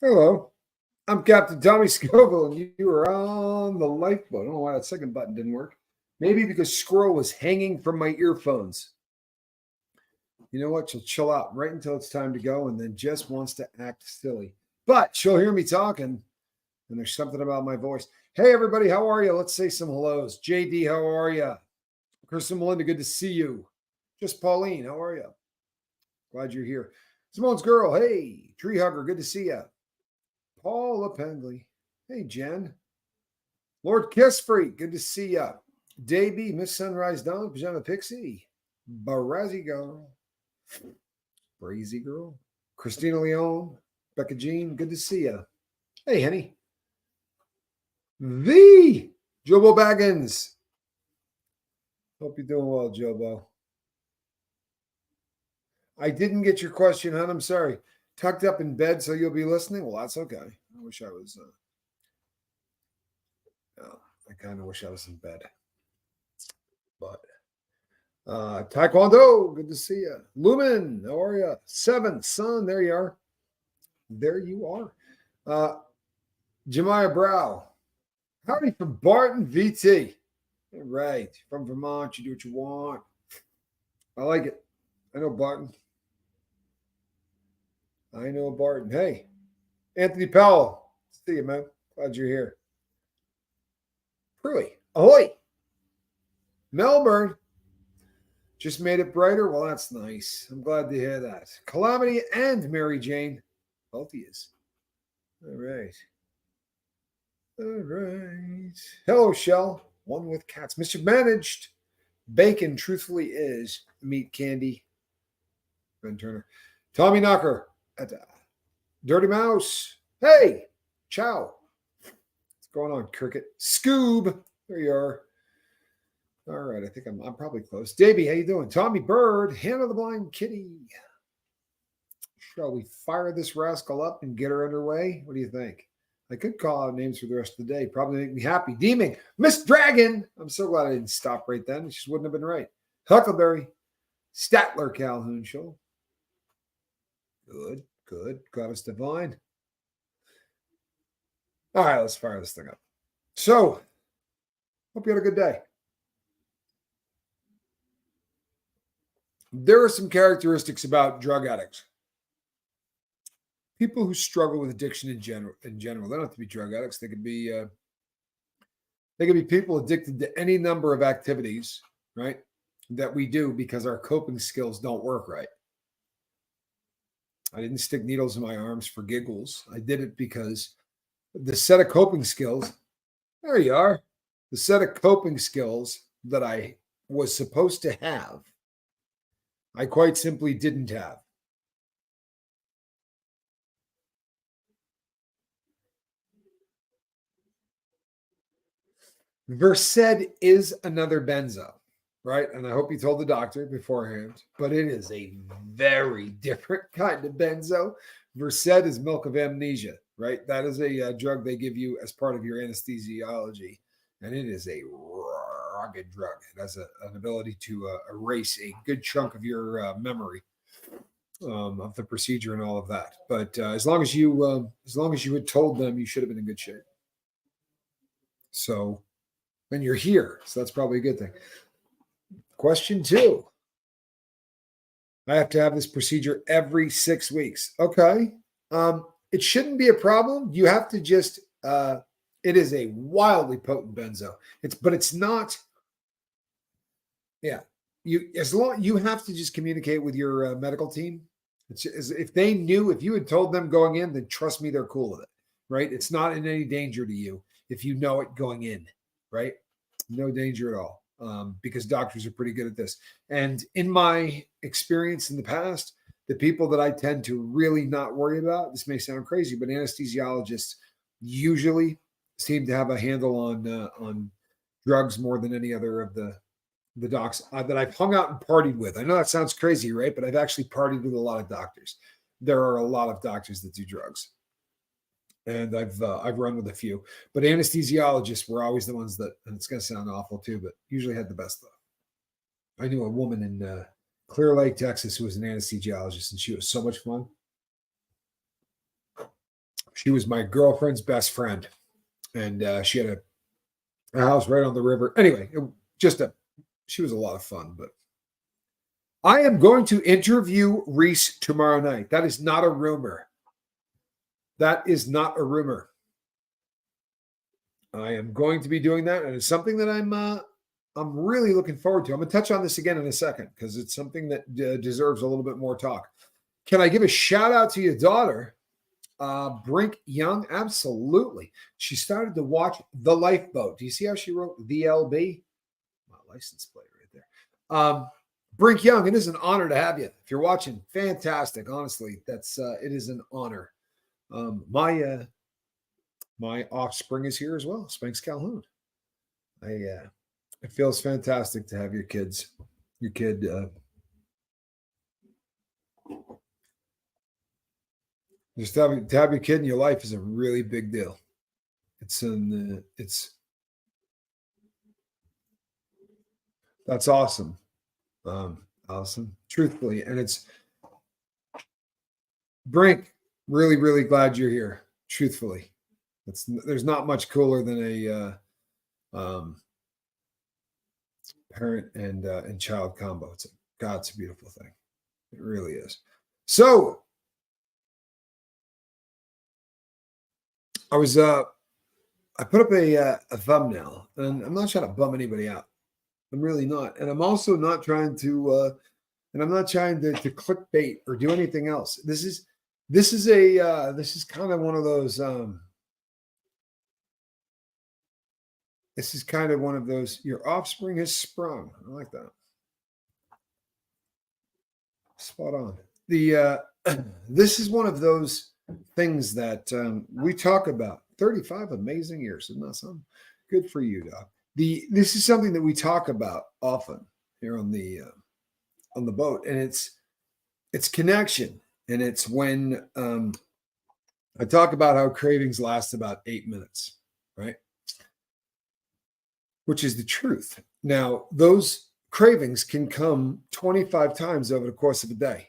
Hello, I'm Captain Tommy Scoville, and you are on the lifeboat. I don't know why that second button didn't work. Maybe because Squirrel was hanging from my earphones. You know what? She'll chill out right until it's time to go and then just wants to act silly. But she'll hear me talking, and there's something about my voice. Hey, everybody, how are you? Let's say some hellos. JD, how are you? Chris and Melinda, good to see you. Just Pauline, how are you? Glad you're here. Simone's girl, hey. Tree hugger, good to see you. Paula Pendley. Hey, Jen. Lord Kissfree, good to see ya. Davey, Miss Sunrise Dawn, Pajama Pixie. Barazzi Girl. Brazy Girl. Christina Leone. Becca Jean, good to see ya. Hey, Henny. The Jobo Baggins. Hope you're doing well, Jobo. I didn't get your question, hon. I'm sorry. Tucked up in bed, so you'll be listening? Well, that's okay. I wish I was. I kind of wish I was in bed. But Taekwondo, good to see you. Lumen, how are you? Seventh son, there you are. There you are. Jemiah Brow, howdy from Barton, VT. All right, from Vermont, you do what you want. I like it. I know Barton. I know Barton. Hey, Anthony Powell, see you, man. Glad you're here. Pruy, ahoy. Melbourne, just made it brighter. Well, that's nice. I'm glad to hear that. Calamity and Mary Jane, both of you. All right. All right. Hello, Shell. One with cats. Mr. Managed. Bacon, truthfully, is meat candy. Ben Turner. Tommy Knocker. Dirty Mouse. Hey, ciao. What's going on, Cricket? Scoob. There you are. All right, I think I'm probably close. Davey, how you doing? Tommy Bird, Hannah the Blind Kitty. Shall we fire this rascal up and get her underway? What do you think? I could call out names for the rest of the day. Probably make me happy. Deeming, Miss Dragon. I'm so glad I didn't stop right then. It just wouldn't have been right. Huckleberry, Statler Calhoun Show. Good, good. Goddess Divine. All right, let's fire this thing up. So, hope you had a good day. There are some characteristics about drug addicts. People who struggle with addiction in general, they don't have to be drug addicts. They could be people addicted to any number of activities, right? That we do because our coping skills don't work right. I didn't stick needles in my arms for giggles. I did it because the set of coping skills, there you are, the set of coping skills that I was supposed to have, I quite simply didn't have. Versed is another benzo, right? And I hope you told the doctor beforehand, but it is a very different kind of benzo. Versed is milk of amnesia, right? That is a drug they give you as part of your anesthesiology, and it is a rugged drug. It has an ability to erase a good chunk of your memory of the procedure and all of that. But as long as you had told them, you should have been in good shape. So. And you're here, so that's probably a good thing. Question 2. I have to have this procedure every 6 weeks. Okay. It shouldn't be a problem. You have to just, it is a wildly potent benzo. But it's not, yeah. You have to just communicate with your medical team. It's just, if you had told them going in, then trust me, they're cool with it, right? It's not in any danger to you if you know it going in. Right? No danger at all, because doctors are pretty good at this. And in my experience in the past, the people that I tend to really not worry about, this may sound crazy, but anesthesiologists usually seem to have a handle on drugs more than any other of the docs that I've hung out and partied with. I know that sounds crazy, right? But I've actually partied with a lot of doctors. There are a lot of doctors that do drugs. And I've run with a few, but anesthesiologists were always the ones that, and it's going to sound awful too, but usually had the best stuff. I knew a woman in Clear Lake, Texas, who was an anesthesiologist, and she was so much fun. She was my girlfriend's best friend, and she had a house right on the river. Anyway, she was a lot of fun. But I am going to interview Reese tomorrow night. That is not a rumor. That is not a rumor. I am going to be doing that, and it's something that I'm really looking forward to. I'm going to touch on this again in a second because it's something that deserves a little bit more talk. Can I give a shout out to your daughter, Brink Young? Absolutely. She started to watch The Lifeboat. Do you see how she wrote the LB? My license plate right there. Brink Young, it is an honor to have you. If you're watching, fantastic. Honestly, it is an honor. My offspring is here as well, Spanx Calhoun. It feels fantastic to have your kid. Just to have your kid in your life is a really big deal. That's awesome. Awesome. Truthfully, and it's Brink. Really, really glad you're here. Truthfully, there's not much cooler than a parent and child combo. It's a beautiful thing. It really is. So I put up a thumbnail, and I'm not trying to bum anybody out. I'm really not, and I'm also not trying to clickbait or do anything else. This is kind of one of those. This is kind of one of those. Your offspring has sprung. I like that. Spot on. This is one of those things that we talk about. 35 amazing years, isn't that something? Good for you, Doc. This is something that we talk about often here on the boat, and it's connection, and it's when I talk about how cravings last about 8 minutes, right? Which is the truth. Now, those cravings can come 25 times over the course of a day,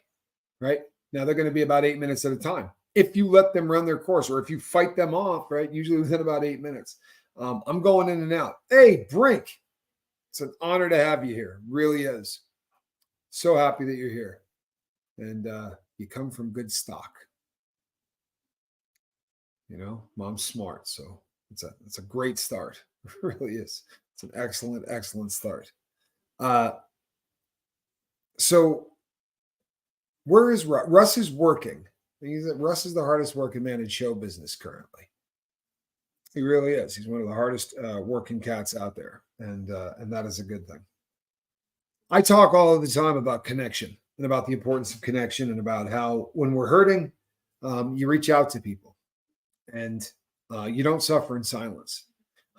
right? Now, they're going to be about 8 minutes at a time. If you let them run their course, or if you fight them off, right? Usually within about 8 minutes. I'm going in and out. Hey, Brink, it's an honor to have you here. Really is. So happy that you're here. And you come from good stock. You know, mom's smart. So it's a great start. It really is. It's an excellent, excellent start. So where is Russ? Russ is working. Russ is the hardest working man in show business currently. He really is. He's one of the hardest working cats out there, and that is a good thing. I talk all of the time about connection and about the importance of connection, and about how when we're hurting, you reach out to people, and you don't suffer in silence.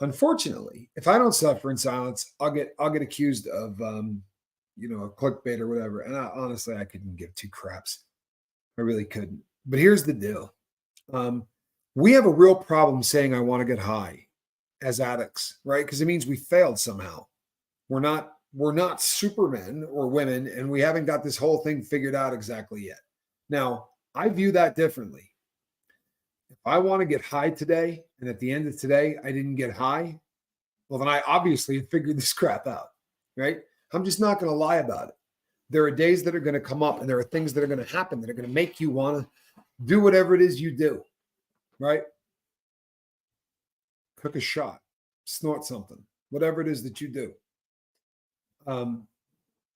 Unfortunately, if I don't suffer in silence, I'll get accused of a clickbait or whatever. And honestly, I couldn't give two craps. I really couldn't. But here's the deal. We have a real problem saying I want to get high as addicts, right? Because it means we failed somehow. We're not supermen or women, and we haven't got this whole thing figured out exactly yet. Now, I view that differently. If I want to get high today, and at the end of today, I didn't get high, well, then I obviously have figured this crap out, right? I'm just not going to lie about it. There are days that are going to come up, and there are things that are going to happen that are going to make you want to do whatever it is you do, right? Cook a shot, snort something, whatever it is that you do.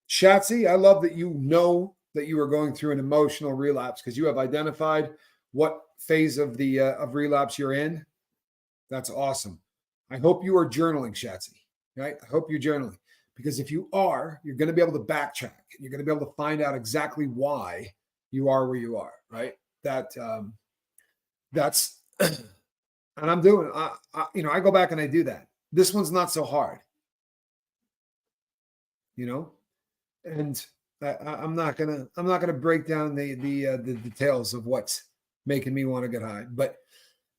Shatsy, I love that you know that you are going through an emotional relapse because you have identified what phase of the of relapse you're in. That's awesome. I hope you are journaling, Shatsy, right? I hope you're journaling, because if you are, you're going to be able to backtrack. You're going to be able to find out exactly why you are where you are, right? That's and I'm doing. I go back and I do that. This one's not so hard, and I'm not gonna break down the details of what's making me want to get high. But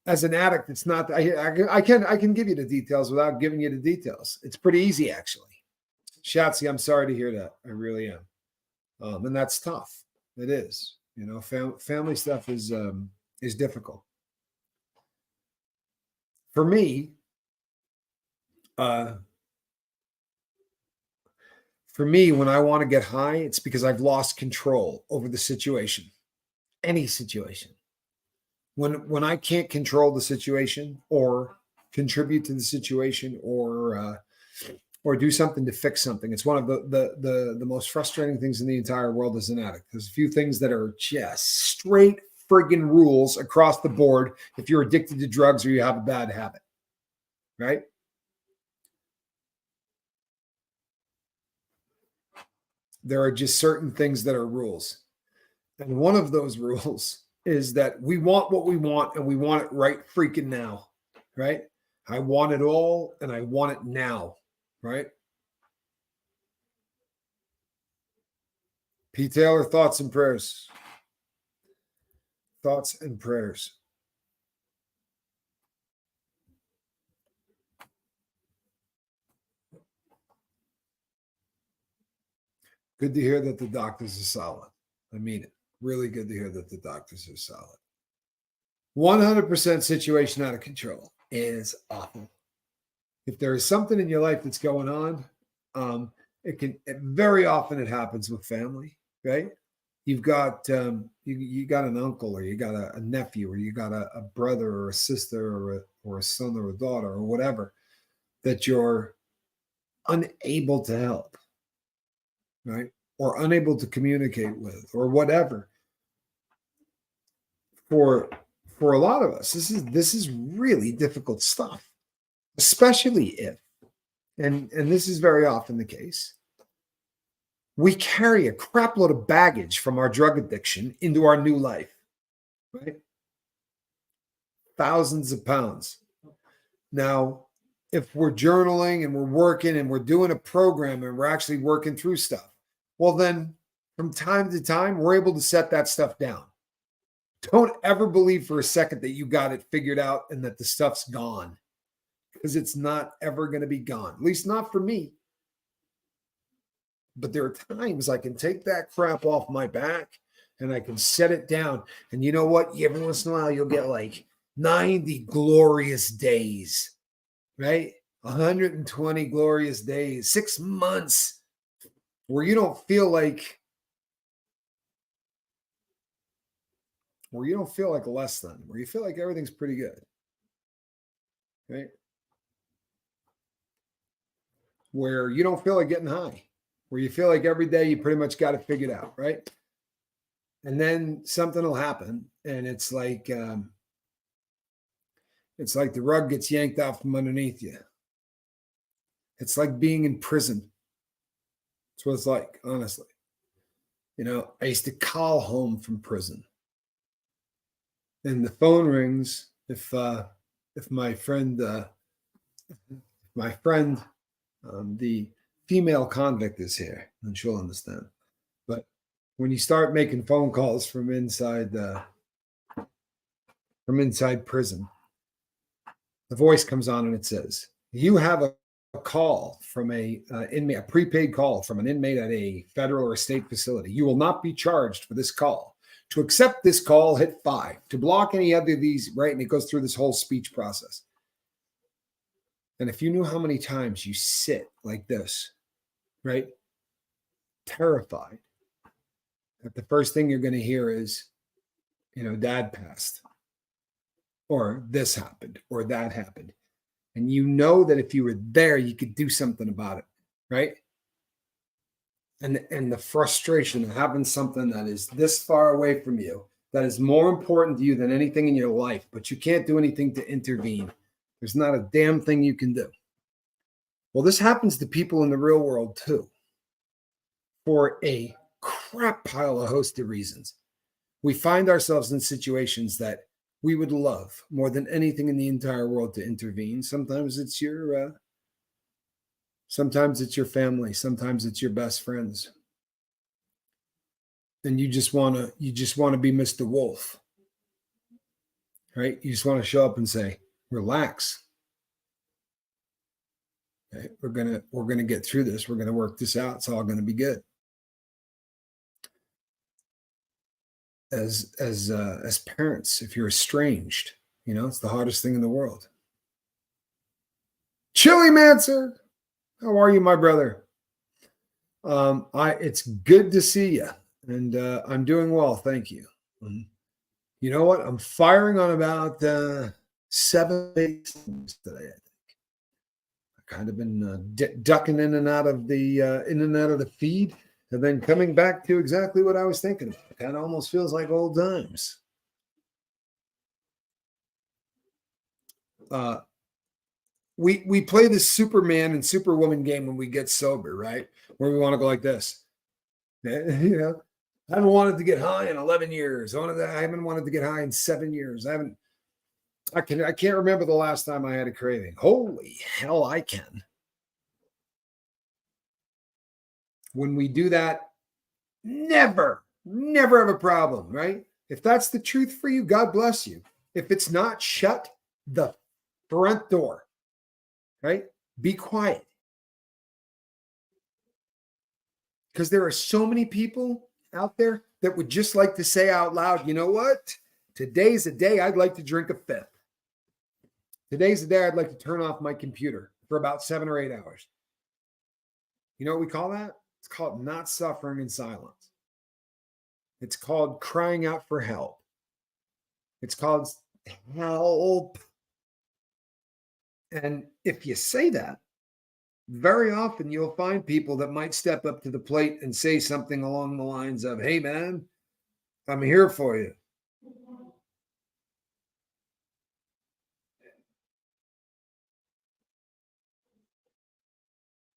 as an addict, it's not. I can give you the details without giving you the details. It's pretty easy, actually. Shatsy, I'm sorry to hear that. I really am, and that's tough. It is. Family stuff is difficult. For me, uh, when I want to get high, it's because I've lost control over the situation, any situation. When I can't control the situation or contribute to the situation or do something to fix something, it's one of the most frustrating things in the entire world as an addict. There's a few things that are just straight friggin' rules across the board if you're addicted to drugs or you have a bad habit, right? There are just certain things that are rules. And one of those rules is that we want what we want and we want it right freaking now, right? I want it all and I want it now, right? P. Taylor, thoughts and prayers. Thoughts and prayers. Good to hear that the doctors are solid. I mean it. Really good to hear that the doctors are solid. 100% situation out of control is awful. If there is something in your life that's going on, very often it happens with family, right? You've got you got an uncle or you got a nephew or you got a brother or a sister or a son or a daughter or whatever that you're unable to help, right? Or unable to communicate with or whatever. For a lot of us, this is really difficult stuff, especially if and this is very often the case. We carry a crap load of baggage from our drug addiction into our new life, right? Thousands of pounds. Now, if we're journaling and we're working and we're doing a program and we're actually working through stuff, well, then from time to time, we're able to set that stuff down. Don't ever believe for a second that you got it figured out and that the stuff's gone, because it's not ever going to be gone, at least not for me. But there are times I can take that crap off my back and I can set it down. And you know what? Every once in a while, you'll get like 90 glorious days, right? 120 glorious days, 6 months where you don't feel like less than, where you feel like everything's pretty good, right? Where you don't feel like getting high, where you feel like every day you pretty much got it figured out, right? And then something will happen, and it's like the rug gets yanked out from underneath you. It's like being in prison. That's what it's like, honestly. You know, I used to call home from prison, and the phone rings if my friend, the female convict is here, and she'll understand. But when you start making phone calls from inside prison, the voice comes on and it says, "You have a call from a inmate, a prepaid call from an inmate at a federal or state facility. You will not be charged for this call. To accept this call, hit 5. To block any other of these," right? And it goes through this whole speech process. And if you knew how many times you sit like this, right, terrified, that the first thing you're going to hear is, you know, dad passed, or this happened, or that happened. And you know that if you were there, you could do something about it, right? And the frustration of having something that is this far away from you, that is more important to you than anything in your life, but you can't do anything to intervene. There's not a damn thing you can do. Well, this happens to people in the real world too, for a crap pile of host of reasons. We find ourselves in situations that we would love more than anything in the entire world to intervene. Sometimes it's your family, sometimes it's your best friends. And you just want to be Mr. Wolf. Right? You just want to show up and say, "Relax. Okay? We're going to get through this. We're going to work this out. It's all going to be good." As parents, if you're estranged, you know, it's the hardest thing in the world. Chili Mancer, how are you, my brother? It's good to see you, and I'm doing well, thank you. You know what? I'm firing on about 7 days today. I've kind of been ducking in and out of the feed, and then coming back to exactly what I was thinking. It kind of almost feels like old times. We play this Superman and Superwoman game when we get sober, right? Where we want to go like this. You know, I haven't wanted to get high in 11 years. I haven't wanted to get high in 7 years. I can't remember the last time I had a craving. Holy hell, I can. When we do that, never have a problem, right? If that's the truth for you, God bless you. If it's not, shut the front door, right? Be quiet. Because there are so many people out there that would just like to say out loud, you know what? Today's a day I'd like to drink a fifth. Today's the day I'd like to turn off my computer for about 7 or 8 hours. You know what we call that? It's called not suffering in silence. It's called crying out for help. It's called help. And if you say that, very often you'll find people that might step up to the plate and say something along the lines of, hey, man, I'm here for you.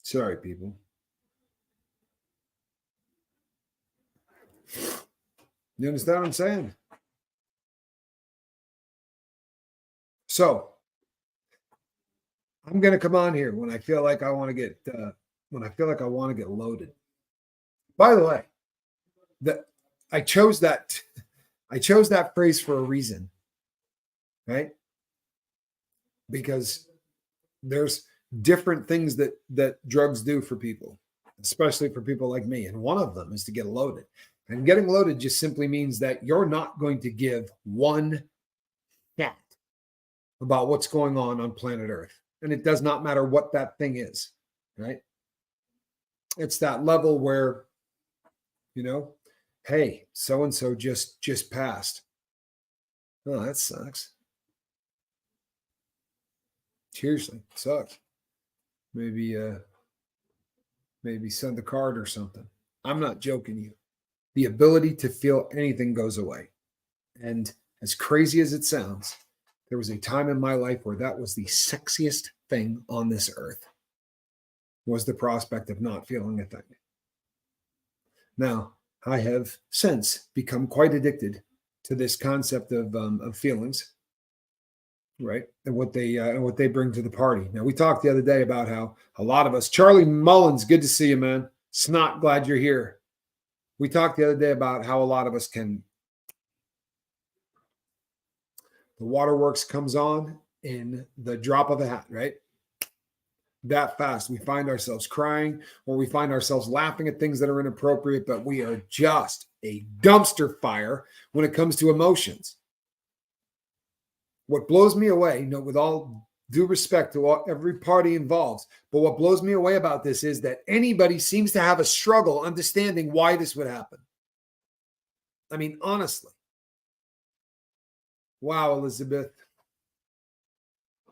Sorry, people. You understand what I'm saying? So I'm going to come on here when I feel like I want to get loaded. By the way, I chose that phrase for a reason, right? Because there's different things that drugs do for people, especially for people like me. And one of them is to get loaded. And getting loaded just simply means that you're not going to give one cat about what's going on planet Earth. And it does not matter what that thing is, right? It's that level where, you know, hey, so-and-so just passed. Oh, that sucks. Seriously, sucks. Maybe send a card or something. I'm not joking you. The ability to feel anything goes away. And as crazy as it sounds, there was a time in my life where that was the sexiest thing on this earth, was the prospect of not feeling a thing. Now, I have since become quite addicted to this concept of feelings, right? And what they bring to the party. Now, we talked the other day about how a lot of us, Charlie Mullins, good to see you, man. Snot, glad you're here. We talked the other day about how a lot of us the waterworks comes on in the drop of a hat, right? That fast. We find ourselves crying, or we find ourselves laughing at things that are inappropriate, but we are just a dumpster fire when it comes to emotions. What blows me away, with all due respect to every party involved, but what blows me away about this is that anybody seems to have a struggle understanding why this would happen. I mean, honestly. Wow, Elizabeth.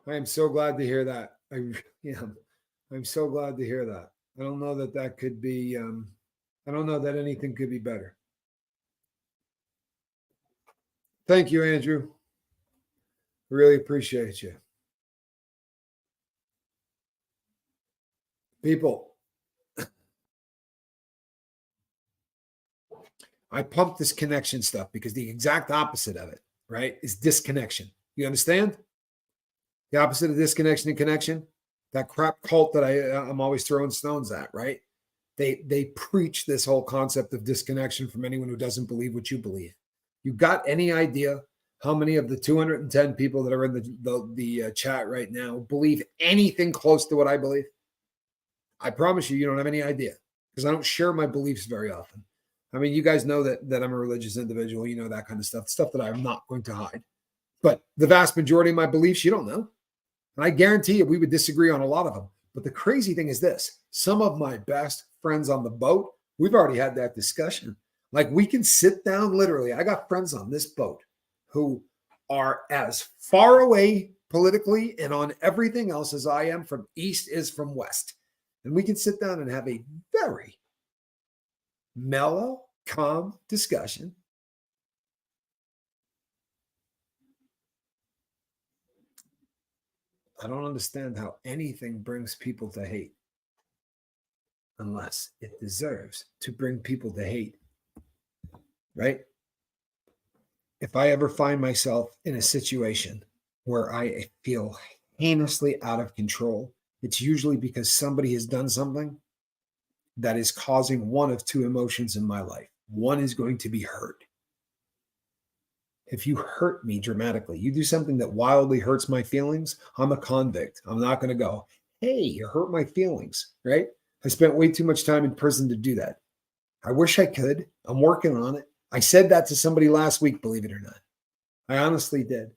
I am so glad to hear that. I'm so glad to hear that. I don't know that could be, I don't know that anything could be better. Thank you, Andrew. Really appreciate you. People, I pump this connection stuff because the exact opposite of it, right, is disconnection. You understand? The opposite of disconnection and connection, that crap cult that I'm always throwing stones at, right? They preach this whole concept of disconnection from anyone who doesn't believe what you believe. You got any idea how many of the 210 people that are in the chat right now believe anything close to what I believe? I promise you don't have any idea, because I don't share my beliefs very often. I mean, you guys know that I'm a religious individual, that kind of stuff that I'm not going to hide. But the vast majority of my beliefs, you don't know. And I guarantee you we would disagree on a lot of them. But the crazy thing is this, some of my best friends on the boat, we've already had that discussion. Like we can sit down literally. I got friends on this boat who are as far away politically and on everything else as I am from East is from West. And we can sit down and have a very mellow, calm discussion. I don't understand how anything brings people to hate unless it deserves to bring people to hate, right? If I ever find myself in a situation where I feel heinously out of control, it's usually because somebody has done something that is causing one of two emotions in my life. One is going to be hurt. If you hurt me dramatically, you do something that wildly hurts my feelings, I'm a convict. I'm not going to go, hey, you hurt my feelings, right? I spent way too much time in prison to do that. I wish I could. I'm working on it. I said that to somebody last week, believe it or not. I honestly did.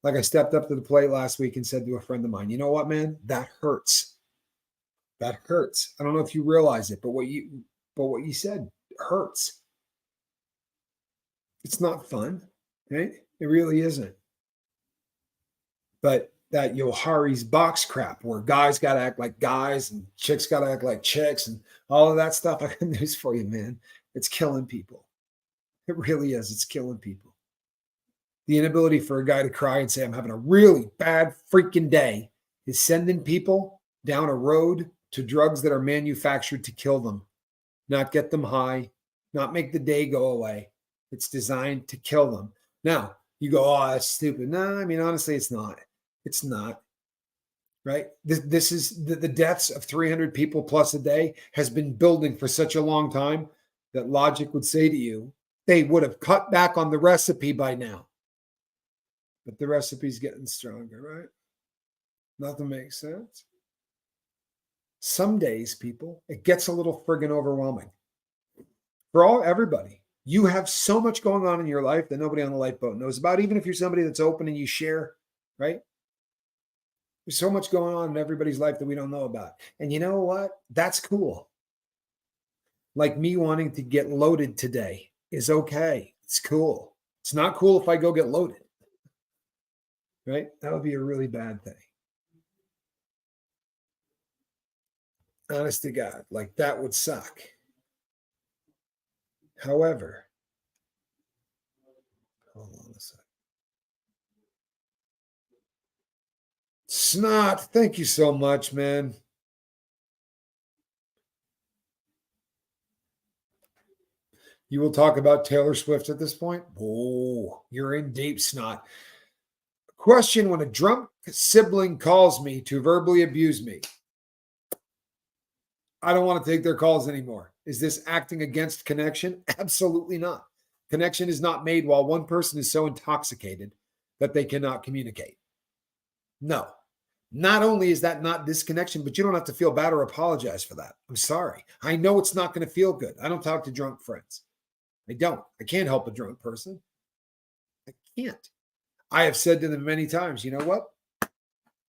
Like I stepped up to the plate last week and said to a friend of mine, you know what, man? That hurts. That hurts. I don't know if you realize it, but what you said hurts. It's not fun, right? It really isn't. But that Yohari's box crap where guys got to act like guys and chicks got to act like chicks and all of that stuff, I got news for you, man. It's killing people. It really is. It's killing people. The inability for a guy to cry and say, I'm having a really bad freaking day is sending people down a road to drugs that are manufactured to kill them, not get them high, not make the day go away. It's designed to kill them. Now, you go, oh, that's stupid. No, I mean, honestly, it's not. It's not. Right? This is the deaths of 300 people plus a day has been building for such a long time that logic would say to you, they would have cut back on the recipe by now. But the recipe's getting stronger, right? Nothing makes sense. Some days, people, it gets a little friggin' overwhelming. For everybody. You have so much going on in your life that nobody on the lifeboat knows about, even if you're somebody that's open and you share, right? There's so much going on in everybody's life that we don't know about. And you know what? That's cool. Like me wanting to get loaded today is okay. It's cool. It's not cool if I go get loaded, right? That would be a really bad thing. Honest to God, like that would suck. However, hold on a second. Snot, thank you so much, man. You will talk about Taylor Swift at this point? Oh, you're in deep, Snot. Question: when a drunk sibling calls me to verbally abuse me, I don't want to take their calls anymore. Is this acting against connection? Absolutely not. Connection is not made while one person is so intoxicated that they cannot communicate. No. Not only is that not disconnection, but you don't have to feel bad or apologize for that. I'm sorry. I know it's not going to feel good. I don't talk to drunk friends. I don't. I can't help a drunk person. I can't. I have said to them many times, you know what?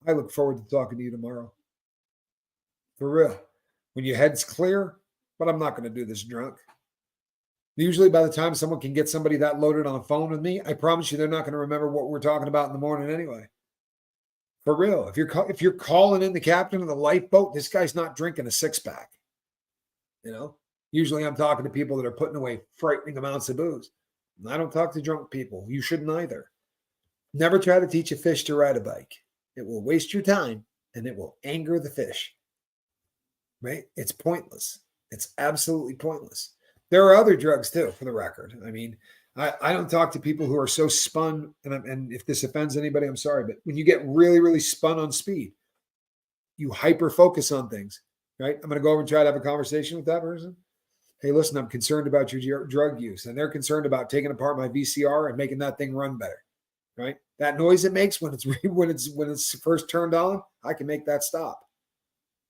I look forward to talking to you tomorrow. For real. When your head's clear, but I'm not going to do this drunk. Usually by the time someone can get somebody that loaded on the phone with me, I promise you they're not going to remember what we're talking about in the morning anyway. For real. If you're calling in the captain of the lifeboat, this guy's not drinking a 6-pack. You know? Usually I'm talking to people that are putting away frightening amounts of booze. I don't talk to drunk people. You shouldn't either. Never try to teach a fish to ride a bike. It will waste your time and it will anger the fish. Right? It's pointless. It's absolutely pointless. There are other drugs too, for the record. I mean, I don't talk to people who are so spun, and if this offends anybody, I'm sorry, but when you get really, really spun on speed, you hyper focus on things, right? I'm going to go over and try to have a conversation with that person. Hey, listen, I'm concerned about your drug use, and they're concerned about taking apart my VCR and making that thing run better, right? That noise it makes when it's first turned on, I can make that stop.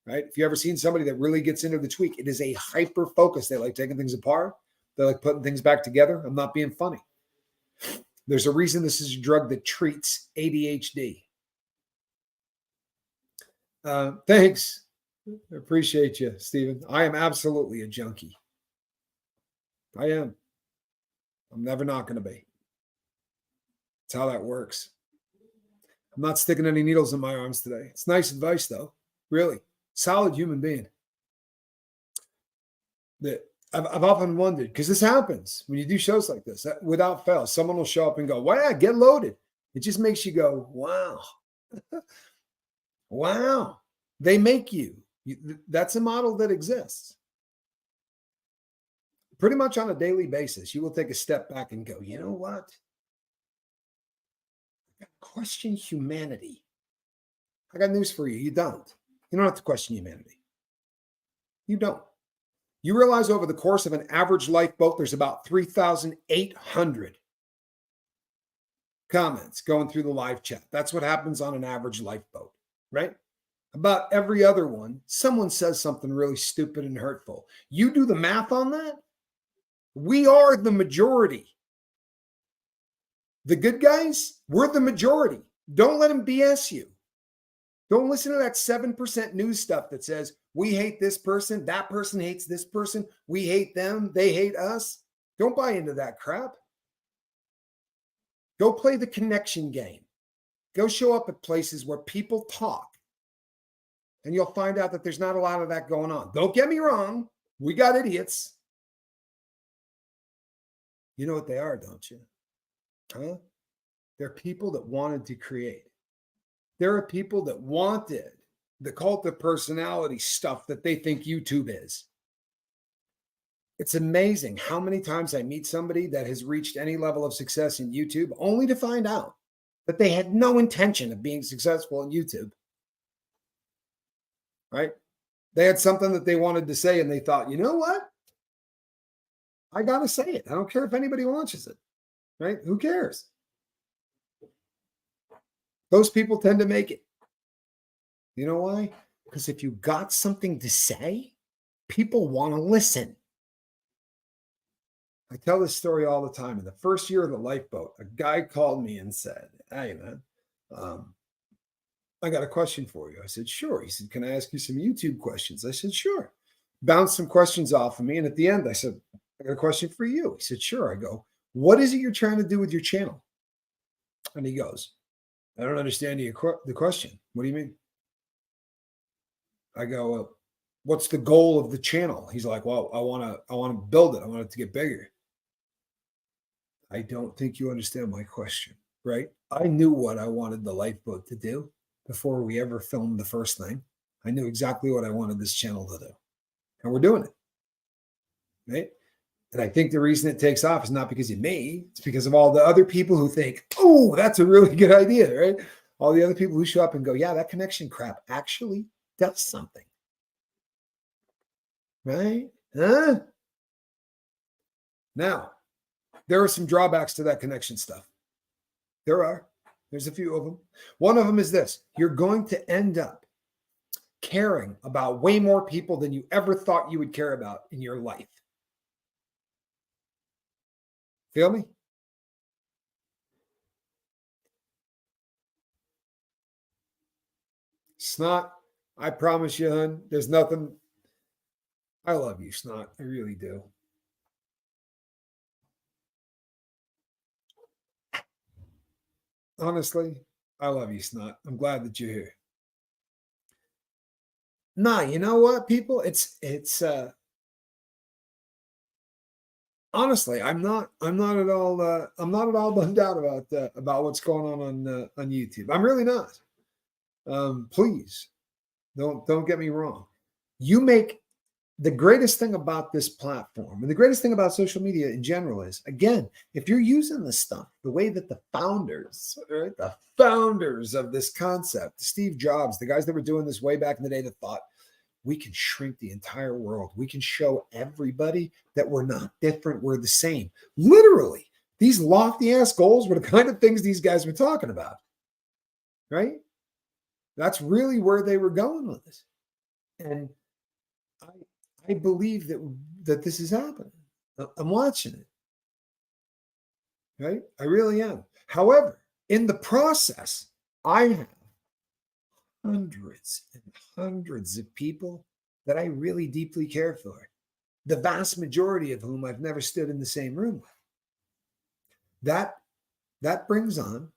Right? If you ever seen somebody that really gets into the tweak, it is a hyper focus. They like taking things apart. They like putting things back together. I'm not being funny. There's a reason this is a drug that treats ADHD. Thanks. I appreciate you, Stephen. I am absolutely a junkie. I am. I'm never not going to be. That's how that works. I'm not sticking any needles in my arms today. It's nice advice, though. Really. Solid human being. That I've often wondered, because this happens when you do shows like this, without fail, someone will show up and go, wow, get loaded. It just makes you go, wow. Wow. They make you. That's a model that exists. Pretty much on a daily basis, you will take a step back and go, you know what? Question humanity. I got news for you. You don't. You don't have to question humanity. You don't. You realize over the course of an average lifeboat, there's about 3,800 comments going through the live chat. That's what happens on an average lifeboat, right? About every other one, someone says something really stupid and hurtful. You do the math on that. We are the majority. The good guys, we're the majority. Don't let them BS you. Don't listen to that 7% news stuff that says, we hate this person, that person hates this person, we hate them, they hate us. Don't buy into that crap. Go play the connection game. Go show up at places where people talk. And you'll find out that there's not a lot of that going on. Don't get me wrong. We got idiots. You know what they are, don't you? Huh? They're people that wanted to create. There are people that wanted the cult of personality stuff that they think YouTube is. It's amazing how many times I meet somebody that has reached any level of success in YouTube only to find out that they had no intention of being successful in YouTube. Right? They had something that they wanted to say and they thought, you know what? I got to say it. I don't care if anybody watches it. Right? Who cares? Those people tend to make it. You know why? Because if you got something to say, people want to listen. I tell this story all the time. In the first year of the lifeboat, a guy called me and said, hey, man, I got a question for you. I said, sure. He said, can I ask you some YouTube questions? I said, sure. Bounced some questions off of me. And at the end, I said, I got a question for you. He said, sure. I go, what is it you're trying to do with your channel? And he goes, I don't understand the question. What do you mean? I go, well, what's the goal of the channel? He's like, well, I want to build it. I want it to get bigger. I don't think you understand my question, right? I knew what I wanted the lifeboat to do before we ever filmed the first thing. I knew exactly what I wanted this channel to do. And we're doing it, right? And I think the reason it takes off is not because of me. It's because of all the other people who think, oh, that's a really good idea, right? All the other people who show up and go, yeah, that connection crap actually does something, right? Huh? Now, there are some drawbacks to that connection stuff. There are. There's a few of them. One of them is this. You're going to end up caring about way more people than you ever thought you would care about in your life. Feel me? Snot, I promise you, hon, there's nothing. I love you, Snot. I really do. Honestly, I love you, Snot. I'm glad that you're here. Nah, you know what, people? It's honestly, I'm not at all bummed out about what's going on YouTube. I'm really not. Please don't get me wrong. You make the greatest thing about this platform and the greatest thing about social media in general is, again, if you're using this stuff the way that the founders, right, the founders of this concept, Steve Jobs, the guys that were doing this way back in the day that thought, we can shrink the entire world. We can show everybody that we're not different. We're the same. Literally, these lofty ass goals were the kind of things these guys were talking about, right? That's really where they were going with this. And I believe that this is happening. I'm watching it, right? I really am. However, in the process, I have hundreds and hundreds of people that I really deeply care for, the vast majority of whom I've never stood in the same room with. That brings on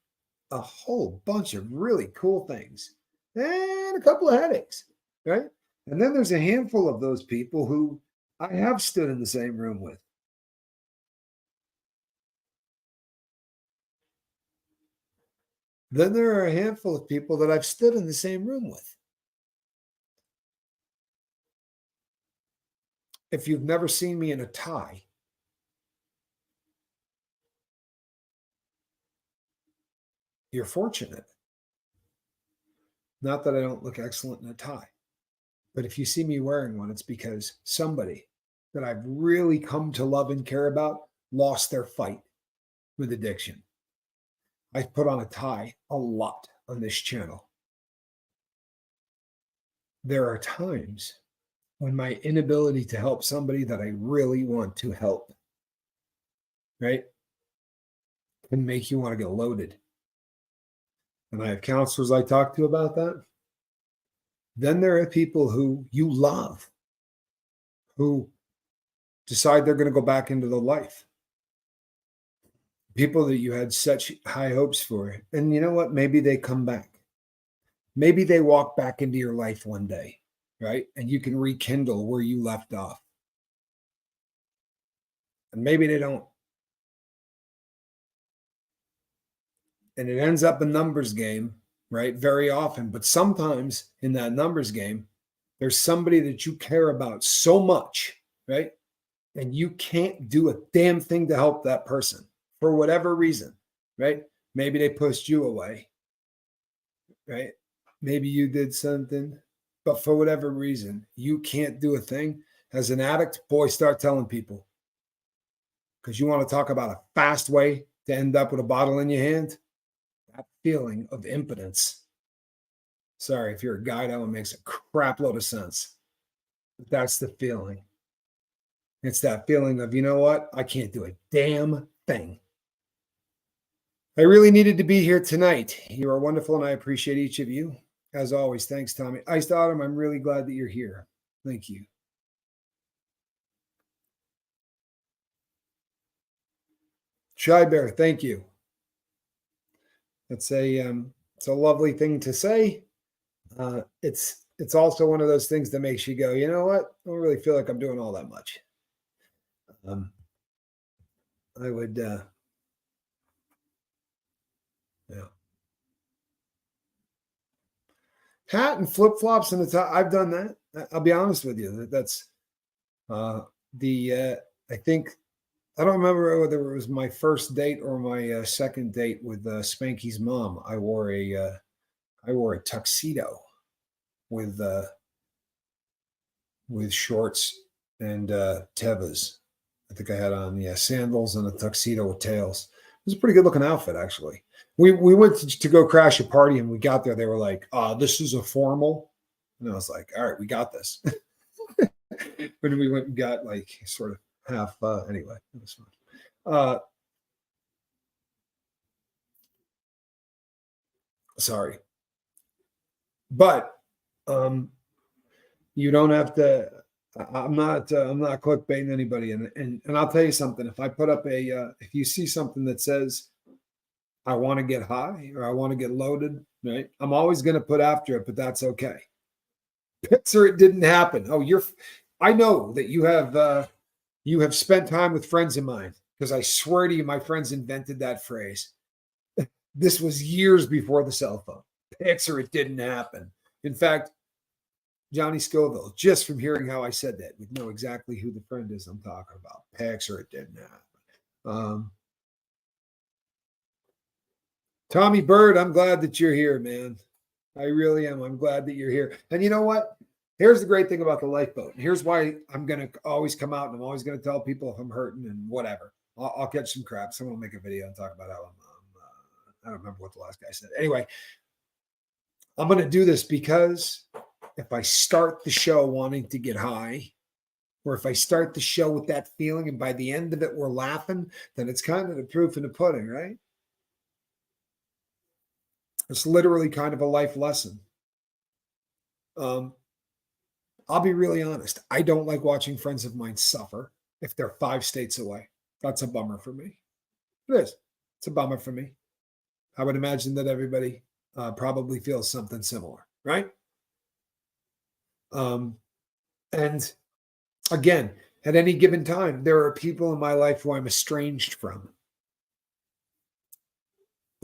a whole bunch of really cool things and a couple of headaches, right? And then there's a handful of those people who I have stood in the same room with. Then there are a handful of people that I've stood in the same room with. If you've never seen me in a tie, you're fortunate. Not that I don't look excellent in a tie, but if you see me wearing one, it's because somebody that I've really come to love and care about lost their fight with addiction. I've put on a tie a lot on this channel. There are times when my inability to help somebody that I really want to help, right, can make you want to get loaded. And I have counselors I talk to about that. Then there are people who you love, who decide they're going to go back into the life. People that you had such high hopes for. And you know what? Maybe they come back. Maybe they walk back into your life one day, right? And you can rekindle where you left off. And maybe they don't. And it ends up a numbers game, right? Very often. But sometimes in that numbers game, there's somebody that you care about so much, right? And you can't do a damn thing to help that person for whatever reason, right? Maybe they pushed you away, right? Maybe you did something, but for whatever reason, you can't do a thing. As an addict, boy, start telling people, because you want to talk about a fast way to end up with a bottle in your hand. That feeling of impotence. Sorry, if you're a guy, that one makes a crap load of sense. But that's the feeling. It's that feeling of, you know what? I can't do a damn thing. I really needed to be here tonight. You are wonderful, and I appreciate each of you. As always, thanks, Tommy. Iced Autumn, I'm really glad that you're here. Thank you. Shy Bear, thank you. It's a lovely thing to say. It's also one of those things that makes you go, you know what? I don't really feel like I'm doing all that much. I would, yeah. Hat and flip flops and the top. I've done that. I'll be honest with you. That's I think I don't remember whether it was my first date or my second date with Spanky's mom. I wore a tuxedo with shorts and Tevas. I think I had on sandals and a tuxedo with tails. It was a pretty good looking outfit, actually. We went to go crash a party, and we got there. They were like, "This is a formal," and I was like, "All right, we got this." But we went and got like sort of half. Anyway, it was fun. Sorry, but you don't have to. I'm not clickbaiting anybody, and I'll tell you something. If I put up if you see something that says I want to get high or I want to get loaded, right? I'm always going to put after it, but that's okay. Picture it didn't happen. Oh, I know that you have spent time with friends of mine, because I swear to you, my friends invented that phrase. This was years before the cell phone. Picture it didn't happen. In fact, Johnny Scoville, just from hearing how I said that, would know exactly who the friend is I'm talking about. Picture it didn't happen. Tommy Bird, I'm glad that you're here, man. I really am. I'm glad that you're here. And you know what? Here's the great thing about the lifeboat. Here's why I'm going to always come out, and I'm always going to tell people if I'm hurting and whatever. I'll catch some crap. Someone will make a video and talk about how I don't remember what the last guy said. Anyway, I'm going to do this because if I start the show wanting to get high, or if I start the show with that feeling and by the end of it we're laughing, then it's kind of the proof in the pudding, right? It's literally kind of a life lesson. I'll be really honest. I don't like watching friends of mine suffer if they're 5 states away. That's a bummer for me. It is. It's a bummer for me. I would imagine that everybody probably feels something similar, right? And again, at any given time, there are people in my life who I'm estranged from.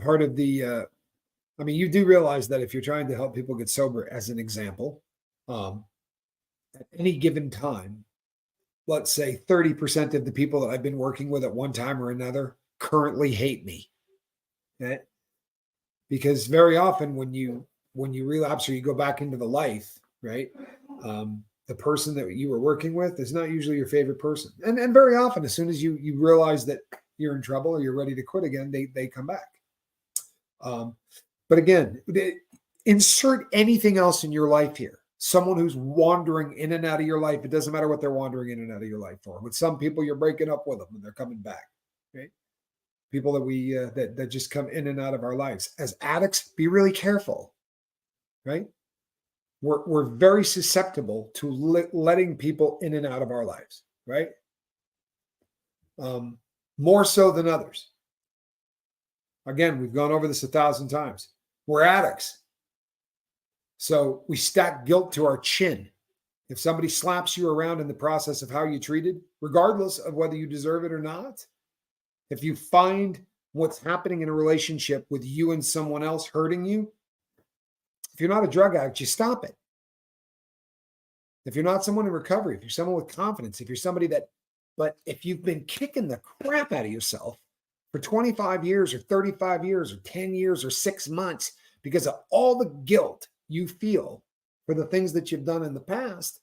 Part of the, I mean, you do realize that if you're trying to help people get sober, as an example, at any given time, let's say 30% of the people that I've been working with at one time or another currently hate me. Okay? Because very often when you relapse or you go back into the life, right? The person that you were working with is not usually your favorite person. And very often, as soon as you realize that you're in trouble or you're ready to quit again, they come back. But again, insert anything else in your life here. Someone who's wandering in and out of your life. It doesn't matter what they're wandering in and out of your life for. With some people, you're breaking up with them and they're coming back. Right? People that we that just come in and out of our lives. As addicts, be really careful. Right? We're very susceptible to letting people in and out of our lives. Right? More so than others. Again, we've gone over this 1,000 times. We're addicts. So we stack guilt to our chin. If somebody slaps you around in the process of how you treated, regardless of whether you deserve it or not, if you find what's happening in a relationship with you and someone else hurting you, if you're not a drug addict, you stop it. If you're not someone in recovery, if you're someone with confidence, if you're somebody but if you've been kicking the crap out of yourself for 25 years or 35 years or 10 years or 6 months because of all the guilt you feel for the things that you've done in the past,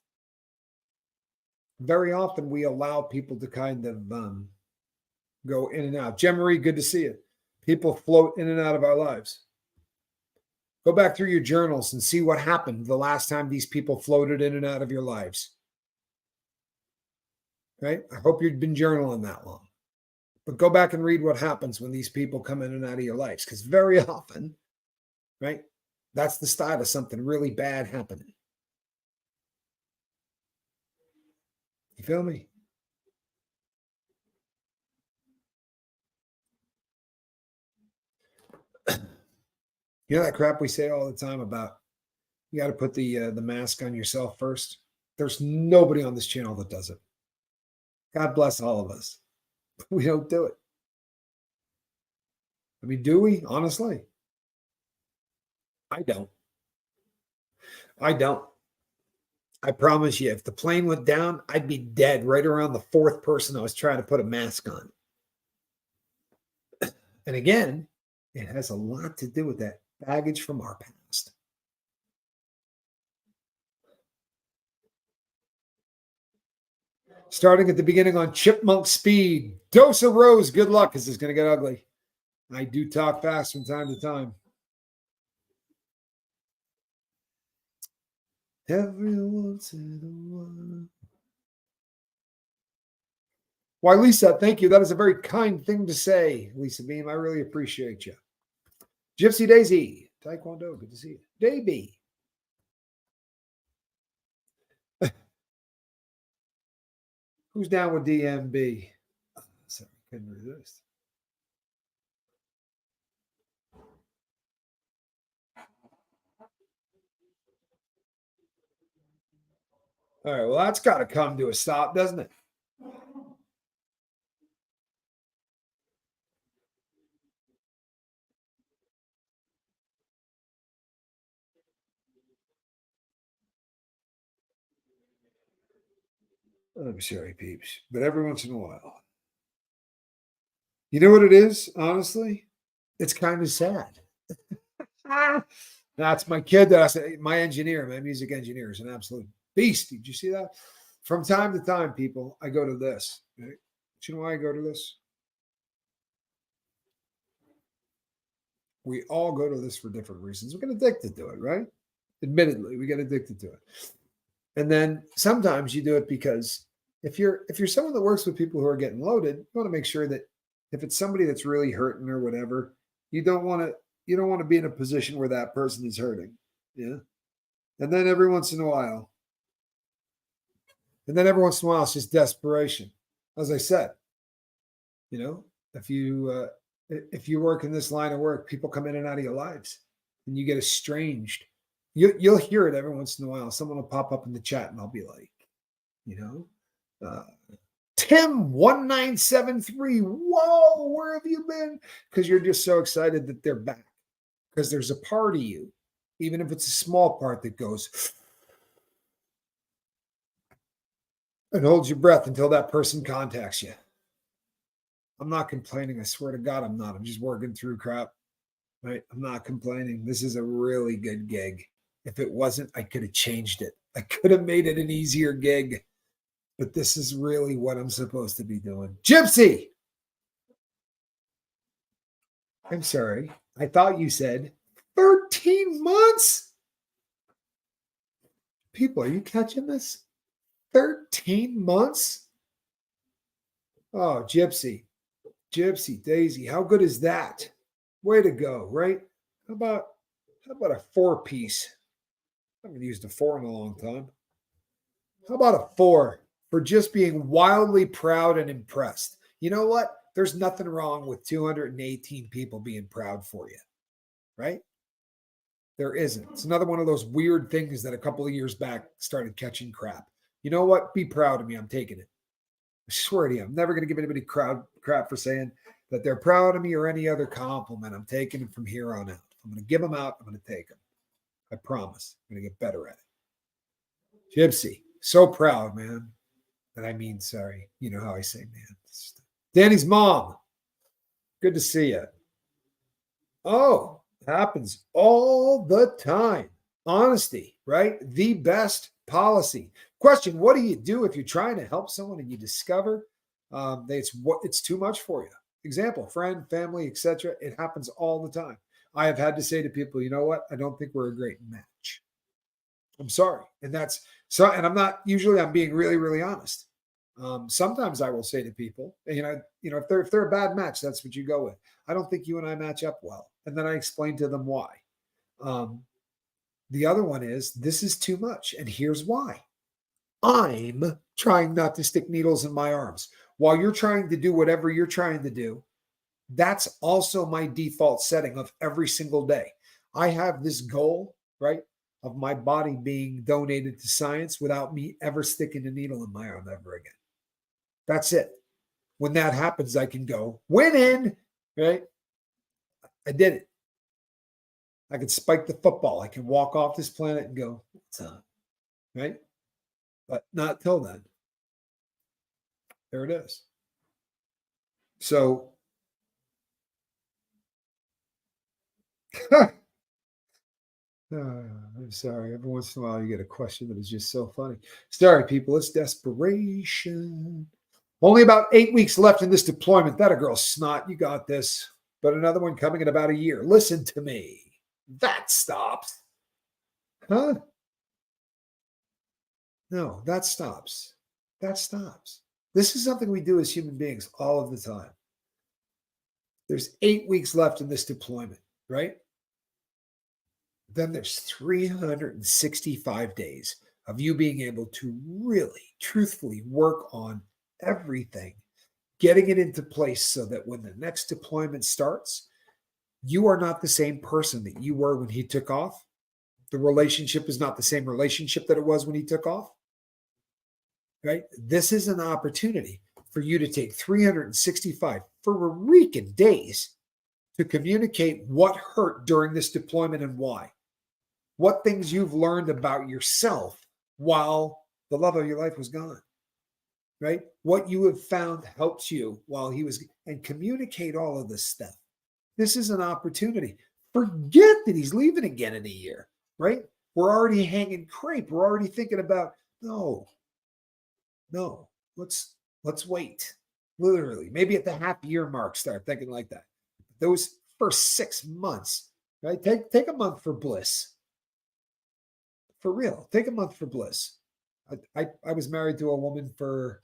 very often we allow people to kind of go in and out. Jen Marie, good to see you. People float in and out of our lives. Go back through your journals and see what happened the last time these people floated in and out of your lives. Right? I hope you've been journaling that long. But go back and read what happens when these people come in and out of your lives. Because very often, right, that's the start of something really bad happening. You feel me? You know that crap we say all the time about you got to put the mask on yourself first? There's nobody on this channel that does it. God bless all of us. We don't do it. I mean, do we? Honestly, I don't. I don't. I promise you, if the plane went down, I'd be dead right around the 4th person I was trying to put a mask on. And again, it has a lot to do with that baggage from our past. Starting at the beginning on chipmunk speed. Dose of Rose, good luck, because it's going to get ugly. I do talk fast from time to time. Every once in a while. Why, Lisa, thank you. That is a very kind thing to say, Lisa Beam. I really appreciate you. Gypsy Daisy, Taekwondo, good to see you. Davey. Who's down with DMB? Sorry, couldn't resist. All right, well, that's got to come to a stop, doesn't it? I'm sorry, peeps, but every once in a while. You know what it is, honestly? It's kind of sad. That's my kid that I said, my engineer, my music engineer is an absolute beast. Did you see that? From time to time, people, I go to this. Right? Do you know why I go to this? We all go to this for different reasons. We get addicted to it, right? Admittedly, we get addicted to it. And then sometimes you do it because if you're someone that works with people who are getting loaded, you want to make sure that if it's somebody that's really hurting or whatever, you don't want to be in a position where that person is hurting. Yeah. And then every once in a while, it's just desperation. As I said, you know, if you work in this line of work, people come in and out of your lives, and you get estranged. You'll hear it every once in a while. Someone will pop up in the chat, and I'll be like, you know, Tim 1973. Whoa, where have you been? Because you're just so excited that they're back. Because there's a part of you, even if it's a small part, that goes and holds your breath until that person contacts you. I'm not complaining. I swear to God, I'm not. I'm just working through crap. Right? I'm not complaining. This is a really good gig. If it wasn't, I could have changed it. I could have made it an easier gig. But this is really what I'm supposed to be doing. Gypsy! I'm sorry. I thought you said 13 months? People, are you catching this? 13 months? Oh, Gypsy. Gypsy Daisy, how good is that? Way to go, right? How about a 4-piece? I haven't used a 4 in a long time. How about a 4 for just being wildly proud and impressed? You know what? There's nothing wrong with 218 people being proud for you, right? There isn't. It's another one of those weird things that a couple of years back started catching crap. You know what? Be proud of me. I'm taking it. I swear to you, I'm never going to give anybody crap for saying that they're proud of me or any other compliment. I'm taking it from here on out. I'm going to give them out. I'm going to take them. I promise. I'm going to get better at it. Gypsy, so proud, man. And I mean, sorry. You know how I say, man. Danny's mom. Good to see you. Oh, happens all the time. Honesty, right? The best policy. Question: what do you do if you're trying to help someone and you discover that it's too much for you? Example: friend, family, etc. It happens all the time. I have had to say to people, you know what? I don't think we're a great match. I'm sorry, and that's so. And I'm not usually. I'm being really, really honest. Sometimes I will say to people, if they're a bad match, that's what you go with. I don't think you and I match up well, and then I explain to them why. The other one is this is too much, and here's why. I'm trying not to stick needles in my arms while you're trying to do whatever you're trying to do. That's also my default setting of every single day. I have this goal, right, of my body being donated to science without me ever sticking a needle in my arm ever again. That's it. When that happens, I can go winning, right? I did it. I can spike the football. I can walk off this planet and go, what's up, right? But not till then. There it is. So, I'm sorry. Every once in a while, you get a question that is just so funny. Sorry, people. It's desperation. Only about 8 weeks left in this deployment. That a girl snot. You got this. But another one coming in about a year. Listen to me. That stops. Huh? No, that stops. That stops. This is something we do as human beings all of the time. There's 8 weeks left in this deployment, right? Then there's 365 days of you being able to really, truthfully work on everything, getting it into place so that when the next deployment starts, you are not the same person that you were when he took off. The relationship is not the same relationship that it was when he took off, right? This is an opportunity for you to take 365 freaking days to communicate what hurt during this deployment and why. What things you've learned about yourself while the love of your life was gone, right? What you have found helps you while he was, and communicate all of this stuff. This is an opportunity. Forget that he's leaving again in a year, right? We're already hanging crepe. We're already thinking about, no, let's wait. Literally, maybe at the half-year mark, start thinking like that. Those first 6 months, right? Take a month for bliss. For real, take a month for bliss. I was married to a woman for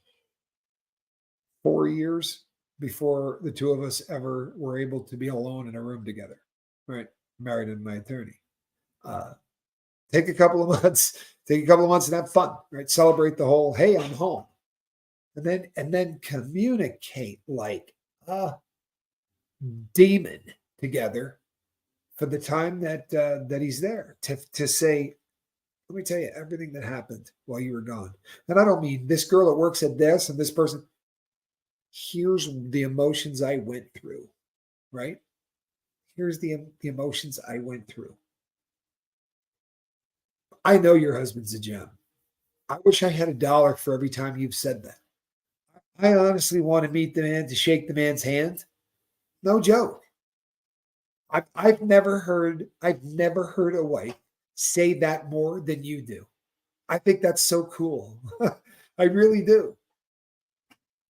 4 years before the two of us ever were able to be alone in a room together, right? Married to my attorney. Take a couple of months. Take a couple of months and have fun, right? Celebrate the whole, hey, I'm home. And then communicate like a demon together for the time that he's there to say, let me tell you everything that happened while you were gone. And I don't mean this girl that works at this and this person. Here's the emotions I went through, right? Here's the emotions I went through. I know your husband's a gem. I wish I had $1 for every time you've said that. I honestly want to meet the man, to shake the man's hand. No joke. I've never heard a wife say that more than you do. I think that's so cool. I really do.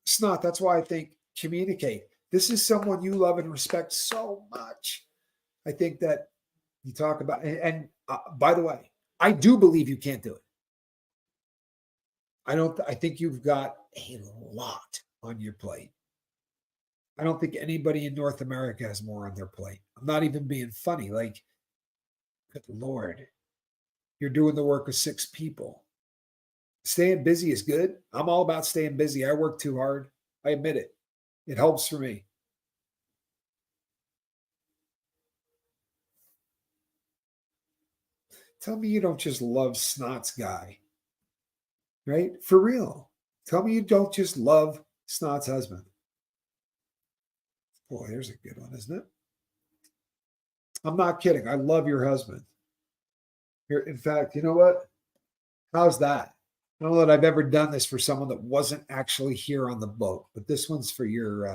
It's not. That's why I think communicate. This is someone you love and respect so much. I think that you talk about, and by the way, I do believe you can't do it. I don't. I think you've got a lot on your plate. I don't think anybody in North America has more on their plate. I'm not even being funny. Like, good Lord, you're doing the work of 6 people. Staying busy is good. I'm all about staying busy. I work too hard. I admit it. It helps for me. Tell me you don't just love Snot's guy, right? For real. Tell me you don't just love Snot's husband. Boy, there's a good one, isn't it? I'm not kidding. I love your husband. Here, in fact, you know what? How's that? I don't know that I've ever done this for someone that wasn't actually here on the boat, but this one's for your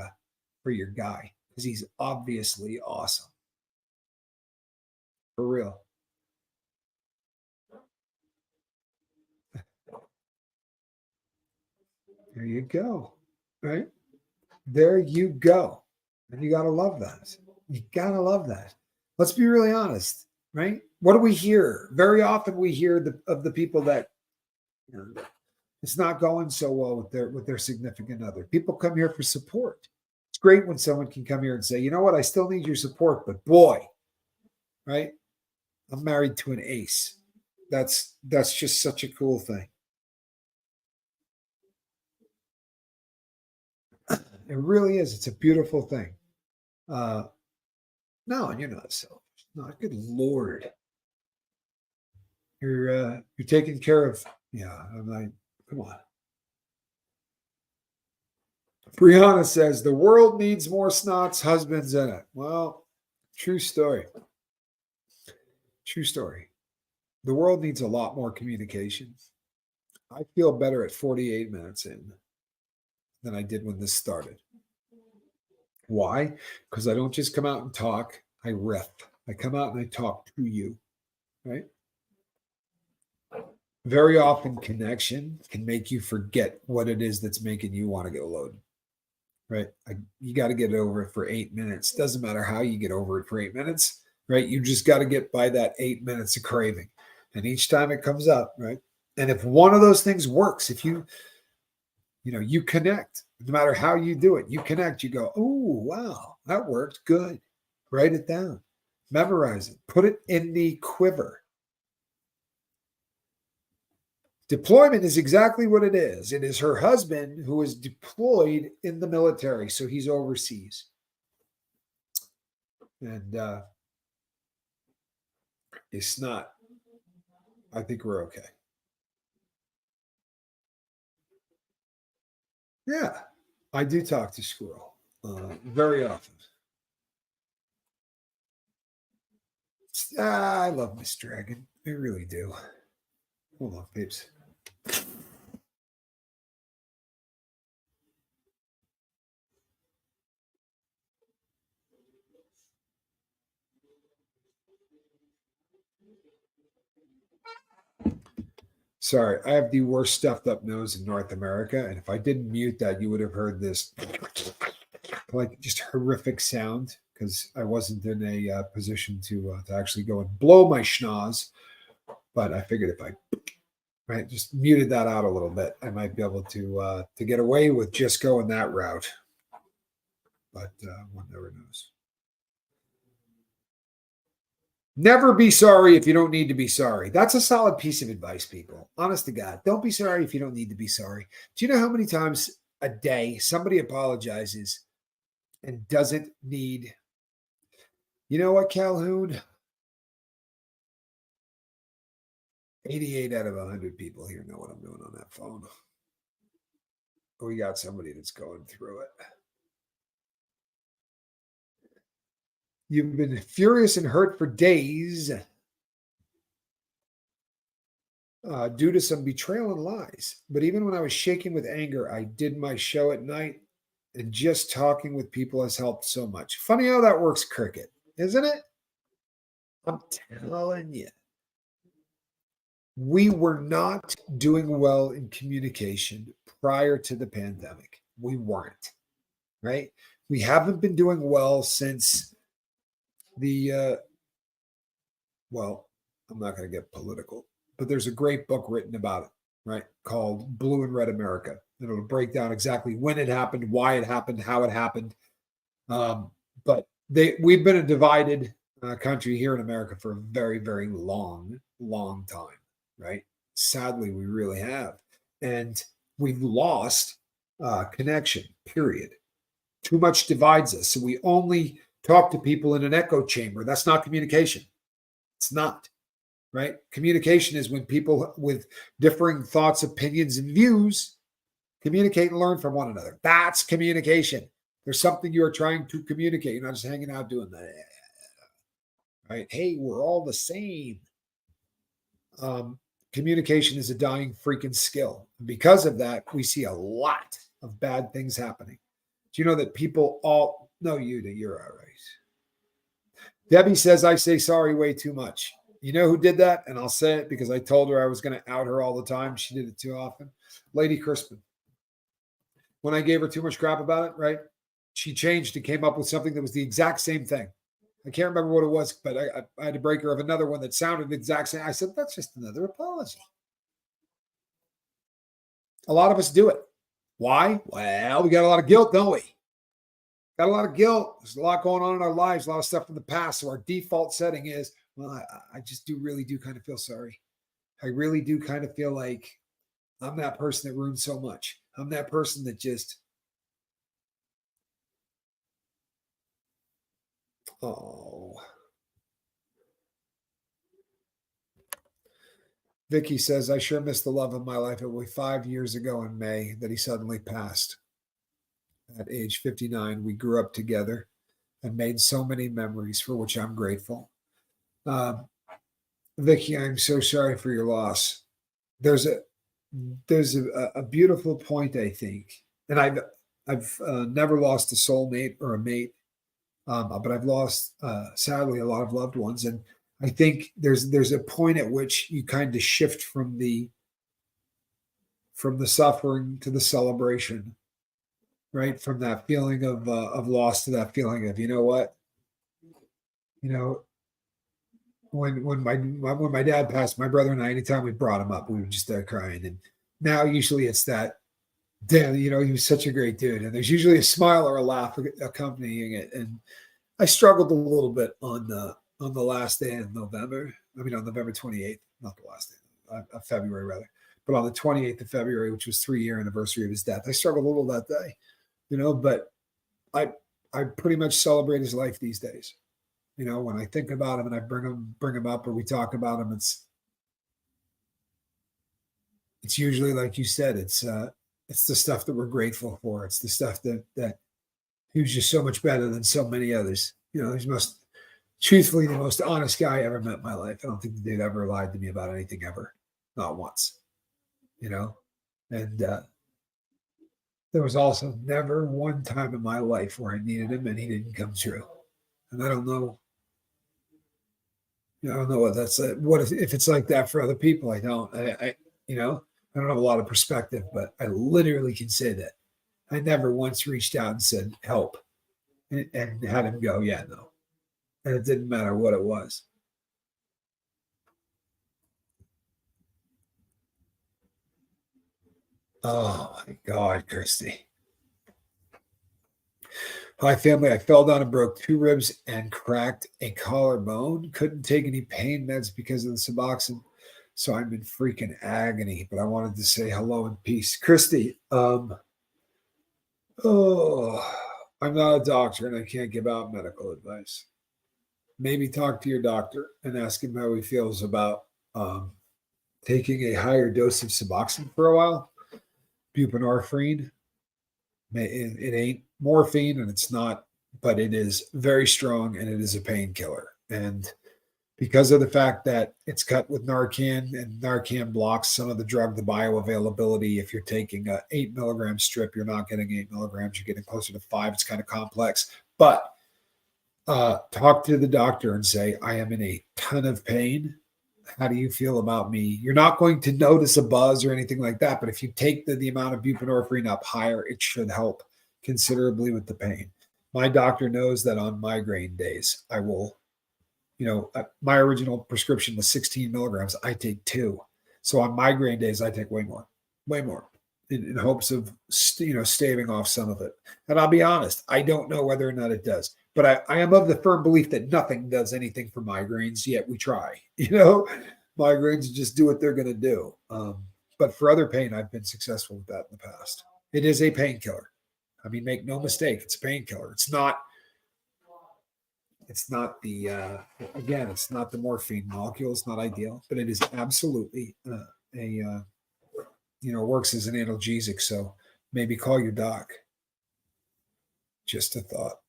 guy because he's obviously awesome. For real. There you go. Right? There you go. And you gotta love that. You gotta love that. Let's be really honest, right? What do we hear? Very often we hear of the people that, you know, it's not going so well with their significant other. People come here for support. It's great when someone can come here and say, you know what, I still need your support, but boy, right? I'm married to an ace. That's just such a cool thing. It really is. It's a beautiful thing. Uh, no, and you're not selfish. No, good Lord, you're taking care of. Yeah, I'm like, come on. Brianna says the world needs more Snots husbands in it. Well, true story. True story. The world needs a lot more communication. I feel better at 48 minutes in than I did when this started. Why? Because I don't just come out and talk, I riff. I come out and I talk to you, right? Very often, connection can make you forget what it is that's making you want to go load, right? You got to get over it for 8 minutes. Doesn't matter how you get over it for 8 minutes, right? You just got to get by that 8 minutes of craving. And each time it comes up, right? And if one of those things works, if you connect, no matter how you do it, you connect, you go, oh, wow, that worked. Good. Write it down, memorize it, put it in the quiver. Deployment is exactly what it is. It is her husband who is deployed in the military, so he's overseas. And it's not, I think we're okay. Yeah, I do talk to Squirrel very often. I love Miss Dragon. I really do. Hold on, babes. Sorry, I have the worst stuffed up nose in North America, and if I didn't mute that, you would have heard this like just horrific sound because I wasn't in a position to actually go and blow my schnoz. But I figured if I just muted that out a little bit, I might be able to get away with just going that route. But one never knows. Never be sorry if you don't need to be sorry. That's a solid piece of advice, people. Honest to God, don't be sorry if you don't need to be sorry. Do you know how many times a day somebody apologizes and doesn't need, you know what, Calhoun? 88 out of 100 people here know what I'm doing on that phone. We got somebody that's going through it. You've been furious and hurt for days due to some betrayal and lies. But even when I was shaking with anger, I did my show at night, and just talking with people has helped so much. Funny how that works, Cricket, isn't it? I'm telling you. We were not doing well in communication prior to the pandemic. We weren't, right? We haven't been doing well since well, I'm not going to get political, but there's a great book written about it, right? Called Blue and Red America. And it'll break down exactly when it happened, why it happened, how it happened. But we've been a divided country here in America for a very, very long, long time, right? Sadly, we really have. And we've lost connection, period. Too much divides us. So we only talk to people in an echo chamber. That's not communication. It's not, right? Communication is when people with differing thoughts, opinions, and views communicate and learn from one another. That's communication. There's something you are trying to communicate. You're not just hanging out doing that, right? Hey, we're all the same. Communication is a dying freaking skill. Because of that, we see a lot of bad things happening. Do you know that people all know you that you're all right? Debbie says I say sorry way too much. You know who did that? And I'll say it because I told her I was going to out her all the time. She did it too often. Lady Crispin. When I gave her too much crap about it, right? She changed and came up with something that was the exact same thing. I can't remember what it was, but I had to break her of another one that sounded the exact same. I said, that's just another apology. A lot of us do it. Why? Well, we got a lot of guilt, don't we? Got a lot of guilt. There's a lot going on in our lives, a lot of stuff from the past. So our default setting is, well, I just really do kind of feel sorry. I really do kind of feel like I'm that person that ruined so much. I'm that person that just, oh. Vicky says, I sure miss the love of my life. It was 5 years ago in May that he suddenly passed. At age 59, we grew up together and made so many memories for which I'm grateful. Vicky, I'm so sorry for your loss. There's a beautiful point, I think, and I've never lost a soulmate or a mate, but I've lost sadly a lot of loved ones, and I think there's a point at which you kind of shift from the suffering to the celebration, right? From that feeling of loss to that feeling of, you know what, you know, when my dad passed, my brother and I, anytime we brought him up, we would just start crying. And now usually it's that, damn, you know, he was such a great dude. And there's usually a smile or a laugh accompanying it. And I struggled a little bit on the last day in November. I mean, on November 28th, not the last day, of February rather, but on the 28th of February, which was 3-year anniversary of his death. I struggled a little that day, you know, but I pretty much celebrate his life these days. You know, when I think about him and I bring him up or we talk about him, it's usually like you said, it's the stuff that we're grateful for. It's the stuff that he was just so much better than so many others. You know, he's truthfully the most honest guy I ever met in my life. I don't think the dude ever lied to me about anything ever, not once. You know, and there was also never one time in my life where I needed him and he didn't come true. And I don't know. I don't know what that's what if it's like that for other people. I don't. You know, I don't have a lot of perspective, but I literally can say that I never once reached out and said help and had him go, yeah, no, and it didn't matter what it was. Oh my God, Christy. Hi, family. I fell down and broke 2 ribs and cracked a collarbone. Couldn't take any pain meds because of the suboxone. So I'm in freaking agony. But I wanted to say hello and peace. Christy, oh, I'm not a doctor and I can't give out medical advice. Maybe talk to your doctor and ask him how he feels about taking a higher dose of suboxone for a while. Buprenorphine. It ain't morphine and it's not, but it is very strong and it is a painkiller. And because of the fact that it's cut with Narcan and Narcan blocks some of the the bioavailability. If you're taking a 8 milligram strip, you're not getting 8 milligrams, you're getting closer to 5. It's kind of complex, but talk to the doctor and say, I am in a ton of pain. How do you feel about me? You're not going to notice a buzz or anything like that, but if you take the amount of buprenorphine up higher, it should help considerably with the pain. My doctor knows that on migraine days, I will, my original prescription was 16 milligrams. I take 2. So on migraine days, I take way more in hopes of, staving off some of it. And I'll be honest, I don't know whether or not it does. But I am of the firm belief that nothing does anything for migraines, yet we try. Migraines just do what they're going to do. But for other pain, I've been successful with that in the past. It is a painkiller. I mean, make no mistake, it's a painkiller. It's not the, again, it's not the morphine molecule. It's not ideal, but it is absolutely works as an analgesic. So maybe call your doc. Just a thought.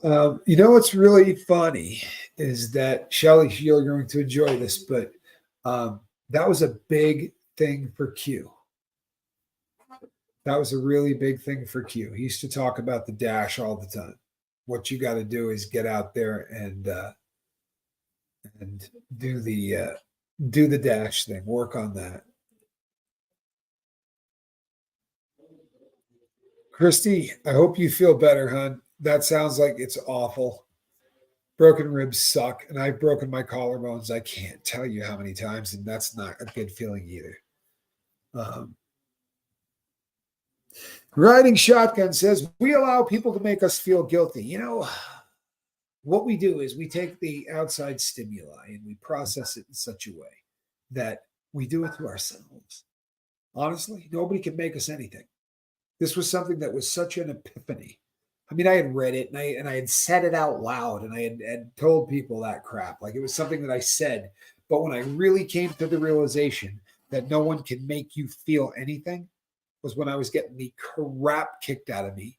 What's really funny is that Shelly, you're going to enjoy this, but that was a big thing for Q. That was a really big thing for Q. He used to talk about the dash all the time. What you got to do is get out there and do the dash thing. Work on that. Christy, I hope you feel better, hon. That sounds like it's awful. Broken ribs suck, and I've broken my collarbones. I can't tell you how many times, and that's not a good feeling either. Riding Shotgun says, we allow people to make us feel guilty. What we do is we take the outside stimuli and we process it in such a way that we do it to ourselves. Honestly, nobody can make us anything. This was something that was such an epiphany. I mean, I had read it and I had said it out loud and I had told people that crap. Like it was something that I said. But when I really came to the realization that no one can make you feel anything was when I was getting the crap kicked out of me.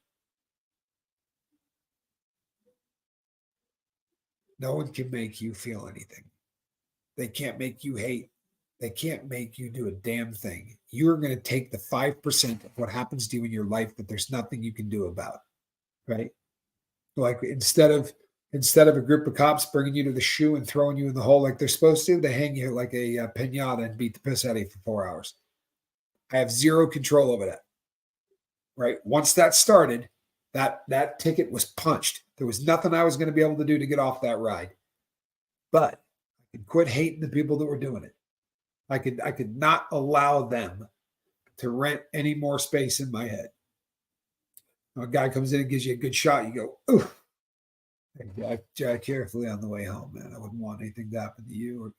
No one can make you feel anything. They can't make you hate. They can't make you do a damn thing. You're going to take the 5% of what happens to you in your life that there's nothing you can do about, right? Like instead of a group of cops bringing you to the shoe and throwing you in the hole like they're supposed to, they hang you like a pinata and beat the piss out of you for 4 hours. I have zero control over that, right? Once that started, that ticket was punched. There was nothing I was going to be able to do to get off that ride. But I could quit hating the people that were doing it. I could not allow them to rent any more space in my head. When a guy comes in and gives you a good shot, you go, ooh. Drive carefully on the way home, man. I wouldn't want anything to happen to you, or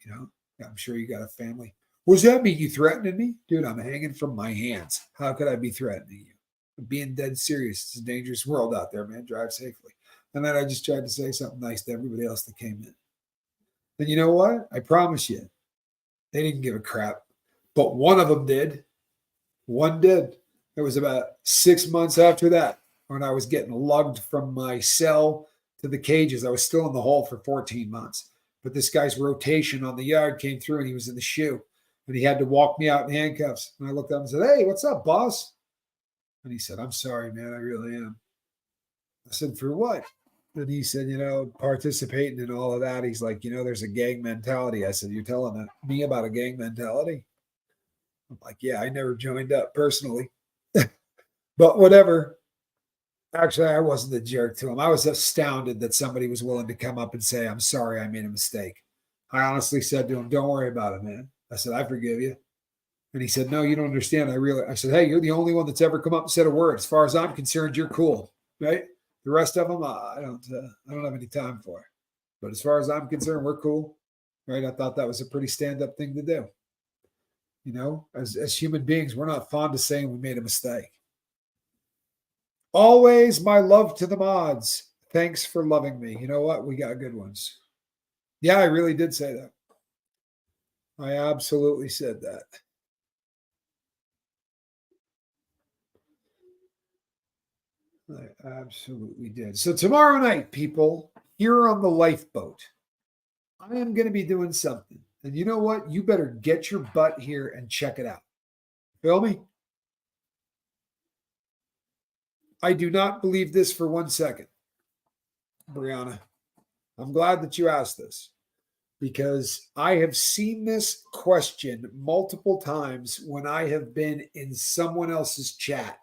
I'm sure you got a family. What does that mean? You threatening me? Dude, I'm hanging from my hands. How could I be threatening you? I'm being dead serious. It's a dangerous world out there, man. Drive safely. And then I just tried to say something nice to everybody else that came in. And you know what? I promise you, they didn't give a crap. But one of them did. One did. It was about 6 months after that when I was getting lugged from my cell to the cages. I was still in the hole for 14 months. But this guy's rotation on the yard came through and he was in the shoe. And he had to walk me out in handcuffs. And I looked up and said, hey, what's up, boss? And he said, I'm sorry, man. I really am. I said, for what? And he said, participating in all of that. He's like, there's a gang mentality. I said, you're telling me about a gang mentality? I'm like, yeah, I never joined up personally. But whatever. Actually, I wasn't the jerk to him. I was astounded that somebody was willing to come up and say, I'm sorry, I made a mistake. I honestly said to him, don't worry about it, man. I said, I forgive you. And he said, no, you don't understand. I said, hey, you're the only one that's ever come up and said a word. As far as I'm concerned, you're cool, right? The rest of them, I don't have any time for. But as far as I'm concerned, we're cool, right? I thought that was a pretty stand-up thing to do. As human beings, we're not fond of saying we made a mistake. Always my love to the mods. Thanks for loving me. You know what? We got good ones. Yeah, I really did say that. I absolutely said that. I absolutely did. So tomorrow night, people, here on the lifeboat, I am going to be doing something. And you know what? You better get your butt here and check it out. Feel me? I do not believe this for 1 second, Brianna. I'm glad that you asked this because I have seen this question multiple times when I have been in someone else's chat.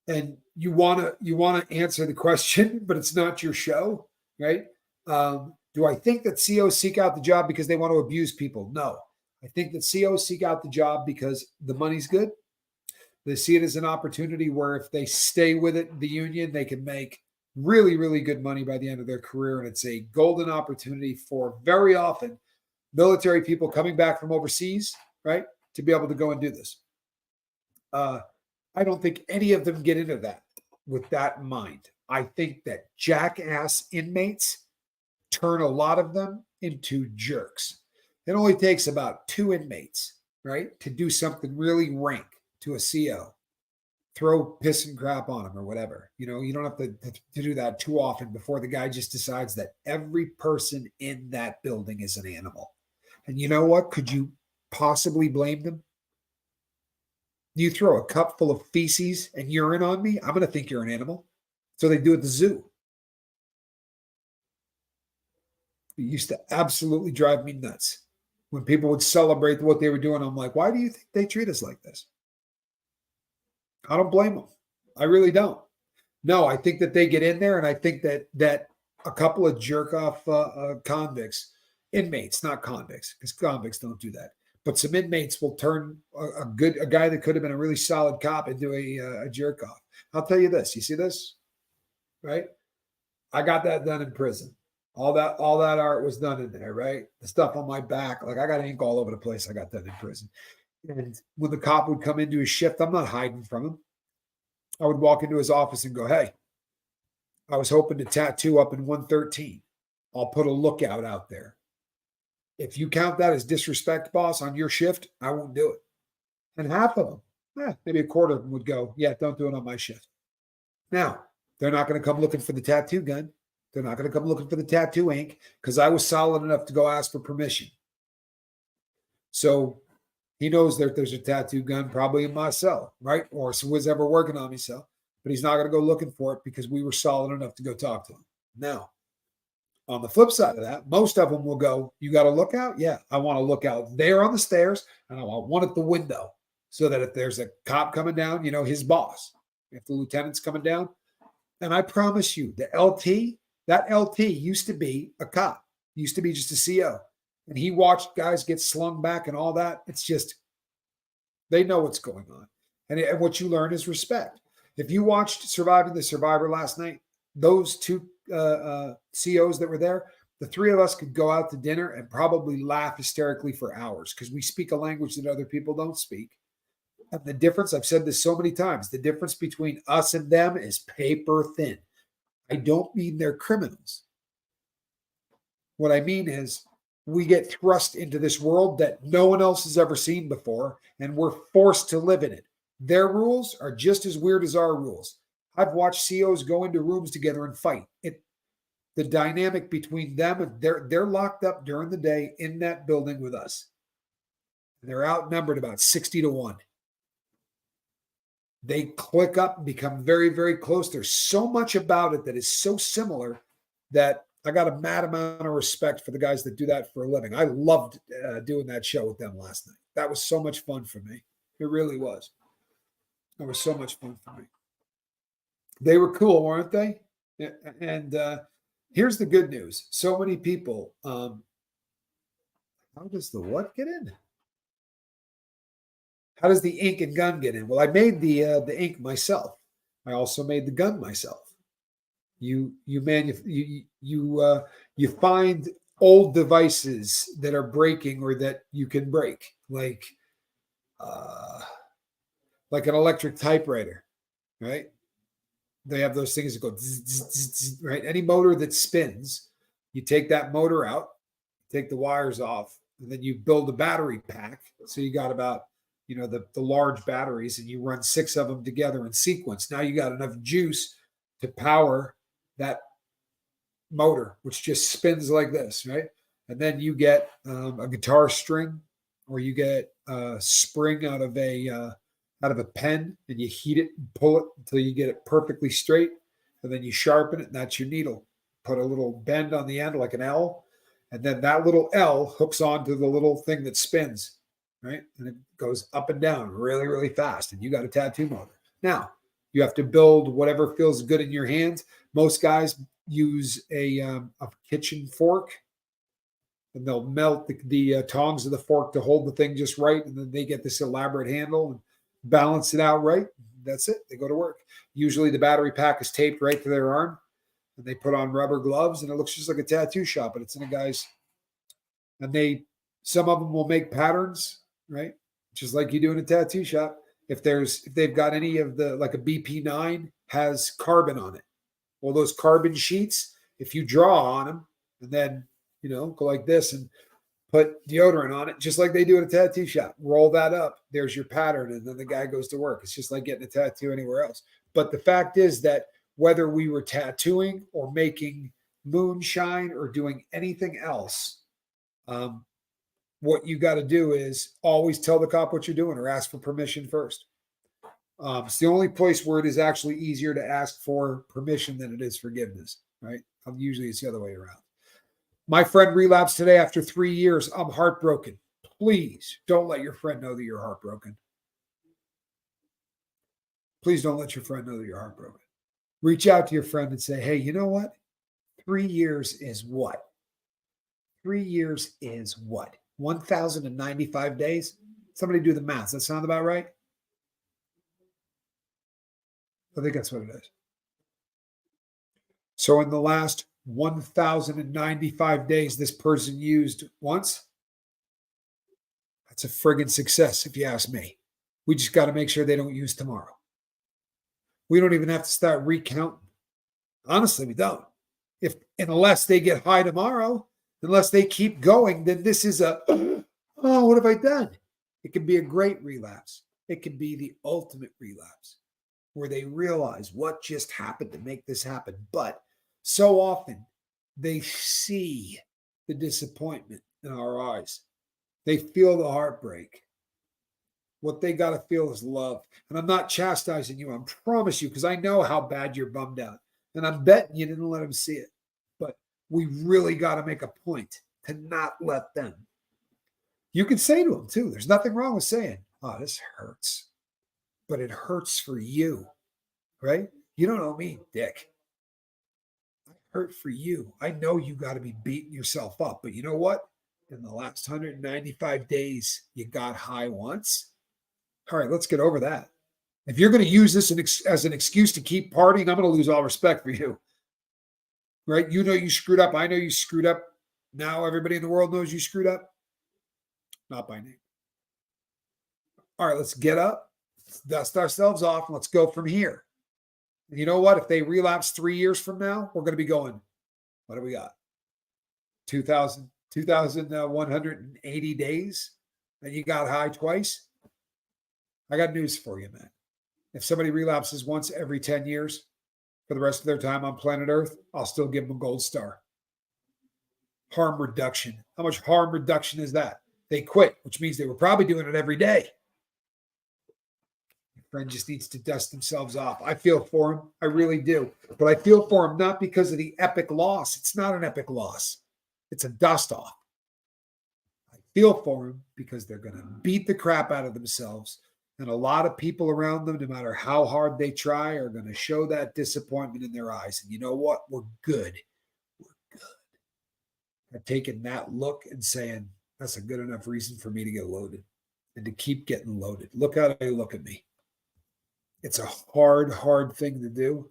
And you want to answer the question, but it's not your show, right? Do I think that COs seek out the job because they want to abuse people? No. I think that COs seek out the job because the money's good. They see it as an opportunity where if they stay with it, the union, they can make really, really good money by the end of their career. And it's a golden opportunity for very often military people coming back from overseas, right, to be able to go and do this. I don't think any of them get into that with that in mind. I think that jackass inmates turn a lot of them into jerks. It only takes about 2 inmates, right, to do something really rank to a CO. Throw piss and crap on them or whatever. You don't have to do that too often before the guy just decides that every person in that building is an animal. And you know what? Could you possibly blame them? You throw a cup full of feces and urine on me, I'm going to think you're an animal. So they do at the zoo. It used to absolutely drive me nuts. When people would celebrate what they were doing, I'm like, why do you think they treat us like this? I don't blame them. I really don't. No, I think that they get in there, and I think that a couple of jerk-off convicts, inmates, not convicts, because convicts don't do that, but some inmates will turn a guy that could have been a really solid cop into a jerk-off. I'll tell you this. You see this? Right? I got that done in prison. All that art was done in there, right? The stuff on my back, like I got ink all over the place. I got done in prison. And when the cop would come into his shift, I'm not hiding from him. I would walk into his office and go, hey, I was hoping to tattoo up in 113. I'll put a lookout out there. If you count that as disrespect, boss, on your shift, I won't do it. And half of them, maybe a quarter of them would go, yeah, don't do it on my shift. Now, they're not going to come looking for the tattoo gun. They're not going to come looking for the tattoo ink because I was solid enough to go ask for permission. So he knows that there's a tattoo gun probably in my cell, right? Or who was ever working on me cell. But he's not going to go looking for it because we were solid enough to go talk to him. Now, on the flip side of that, most of them will go, you got a lookout? Yeah, I want to look out there on the stairs, and I want one at the window so that if there's a cop coming down, his boss, if the lieutenant's coming down. And I promise you, that LT used to be a cop, used to be just a CO. And he watched guys get slung back and all that. It's just, they know what's going on. And what you learn is respect. If you watched Surviving the Survivor last night, those 2 COs that were there, the 3 of us could go out to dinner and probably laugh hysterically for hours because we speak a language that other people don't speak. And the difference, I've said this so many times, the difference between us and them is paper thin. I don't mean they're criminals. What I mean is we get thrust into this world that no one else has ever seen before, and we're forced to live in it. Their rules are just as weird as our rules. I've watched COs go into rooms together and fight. The dynamic between them, and they're locked up during the day in that building with us. They're outnumbered about 60-1. They click up and become very, very close. There's so much about it that is so similar that I got a mad amount of respect for the guys that do that for a living. I loved doing that show with them last night. That was so much fun for me. It really was. It was so much fun for me. They were cool, weren't they? And here's the good news. So many people, how does the what get in? How does the ink and gun get in? Well, I made the ink myself. I also made the gun myself. You find old devices that are breaking or that you can break, uh, like an electric typewriter, right? They have those things that go zzz, zzz, zzz, right. Any motor that spins, you take that motor out, take the wires off, and then you build a battery pack. So you got about the large batteries, and you run 6 of them together in sequence. Now you got enough juice to power that motor, which just spins like this, right? And then you get a guitar string, or you get a spring out of a pen, and you heat it and pull it until you get it perfectly straight, and then you sharpen it, and that's your needle. Put a little bend on the end like an L, and then that little L hooks onto the little thing that spins, right? And it goes up and down really, really fast, and you got a tattoo motor. Now, you have to build whatever feels good in your hands. Most guys use a kitchen fork, and they'll melt the tongs of the fork to hold the thing just right, and then they get this elaborate handle and balance it out right. That's it. They go to work. Usually the battery pack is taped right to their arm, and they put on rubber gloves, and it looks just like a tattoo shop, but it's in a guy's. And some of them will make patterns, right? Just like you do in a tattoo shop. If they've got any of like a BP9 has carbon on it. Well, those carbon sheets, if you draw on them and then, go like this and put deodorant on it, just like they do at a tattoo shop, roll that up, there's your pattern, and then the guy goes to work. It's just like getting a tattoo anywhere else. But the fact is that whether we were tattooing or making moonshine or doing anything else, what you got to do is always tell the cop what you're doing or ask for permission first. It's the only place where it is actually easier to ask for permission than it is forgiveness, right? Usually it's the other way around. My friend relapsed today after 3 years. I'm heartbroken. Please don't let your friend know that you're heartbroken. Please don't let your friend know that you're heartbroken. Reach out to your friend and say, hey, you know what? 3 years is what? 3 years is what? 1,095 days? Somebody do the math. Does that sound about right? I think that's what it is. So in the last 1,095 days, this person used once. That's a friggin' success, if you ask me. We just got to make sure they don't use tomorrow. We don't even have to start recounting. Honestly, we don't. Unless they get high tomorrow, unless they keep going, then this is oh, what have I done? It can be a great relapse. It can be the ultimate relapse where they realize what just happened to make this happen. But so often they see the disappointment in our eyes. They feel the heartbreak. What they got to feel is love. And I'm not chastising you. I promise you, because I know how bad you're bummed out. And I'm betting you didn't let them see it. But we really got to make a point to not let them. You can say to them, too. There's nothing wrong with saying, oh, this hurts. But it hurts for you, right? You don't know me, Dick. I hurt for you. I know you got to be beating yourself up. But you know what? In the last 195 days, you got high once. All right, let's get over that. If you're going to use this as an excuse to keep partying, I'm going to lose all respect for you. Right? You know you screwed up. I know you screwed up. Now everybody in the world knows you screwed up. Not by name. All right, let's get up. Let's dust ourselves off, and let's go from here. And you know what? If they relapse 3 years from now, we're going to be going, what do we got? 2,180 days, and you got high twice? I got news for you, man. If somebody relapses once every 10 years for the rest of their time on planet Earth, I'll still give them a gold star. Harm reduction. How much harm reduction is that? They quit, which means they were probably doing it every day. Your friend just needs to dust themselves off. I feel for him. I really do. But I feel for him not because of the epic loss. It's not an epic loss. It's a dust off. I feel for him because they're going to beat the crap out of themselves. And a lot of people around them, no matter how hard they try, are going to show that disappointment in their eyes. And you know what? We're good. We're good at taking that look and saying, that's a good enough reason for me to get loaded. and to keep getting loaded. Look how they look at me. It's a hard thing to do.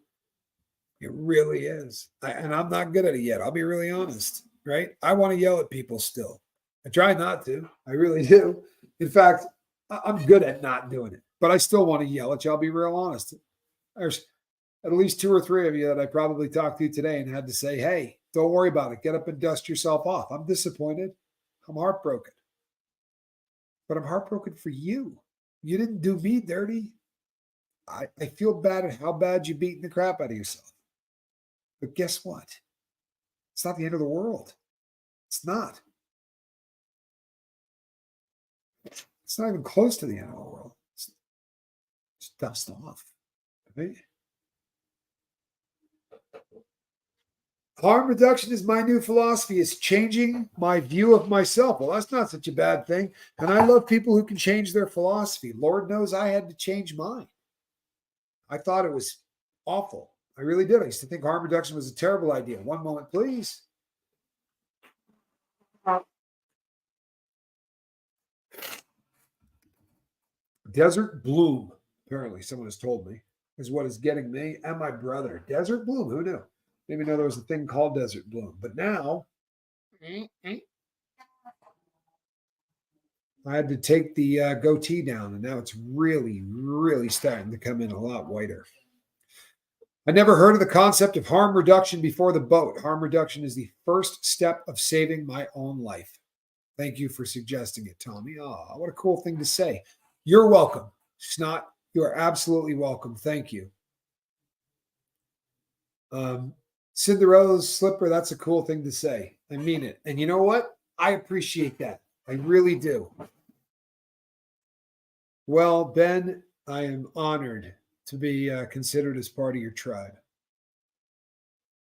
It really is. And I'm not good at it yet. I'll be really honest, right? I want to yell at people still. I try not to. I really do. In fact, I'm good at not doing it, but I still want to yell at you. I'll be real honest. There's at least 2 or 3 of you that I probably talked to today and had to say, hey, don't worry about it. Get up and dust yourself off. I'm disappointed. I'm heartbroken. But I'm heartbroken for you. You didn't do me dirty. I feel bad at how bad you beating the crap out of yourself. But guess what? It's not the end of the world. It's not. It's not even close to the end of the world. It's dust off. Right? Harm reduction is my new philosophy. It's changing my view of myself. Well, that's not such a bad thing. And I love people who can change their philosophy. Lord knows I had to change mine. I thought it was awful. I really did. I used to think harm reduction was a terrible idea. One moment, please. Desert bloom, apparently, someone has told me, is what is getting me and my brother. Desert bloom, who knew? Didn't even know there was a thing called desert bloom. But now, I had to take the goatee down, and now it's really, really starting to come in a lot whiter. I never heard of the concept of harm reduction before the boat. Harm reduction is the first step of saving my own life. Thank you for suggesting it, Tommy. Oh, what a cool thing to say. You're welcome. Snot, you are absolutely welcome. Thank you. Cinderella's slipper, that's a cool thing to say. I mean it. And you know what? I appreciate that. I really do. Well, Ben, I am honored to be considered as part of your tribe.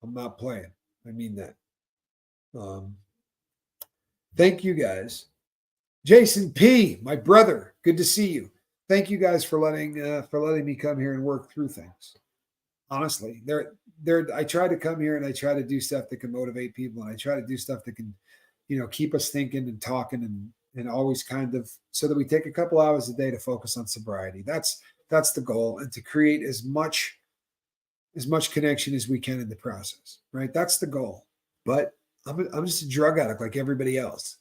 I'm not playing. I mean that. Thank you guys. Jason P, my brother, good to see you. Thank you guys for letting me come here and work through things. Honestly, I try to come here and I try to do stuff that can motivate people, and I try to do stuff that can, keep us thinking and talking and always kind of so that we take a couple hours a day to focus on sobriety. That's the goal, and to create as much connection as we can in the process, right? That's the goal. But I'm just a drug addict like everybody else,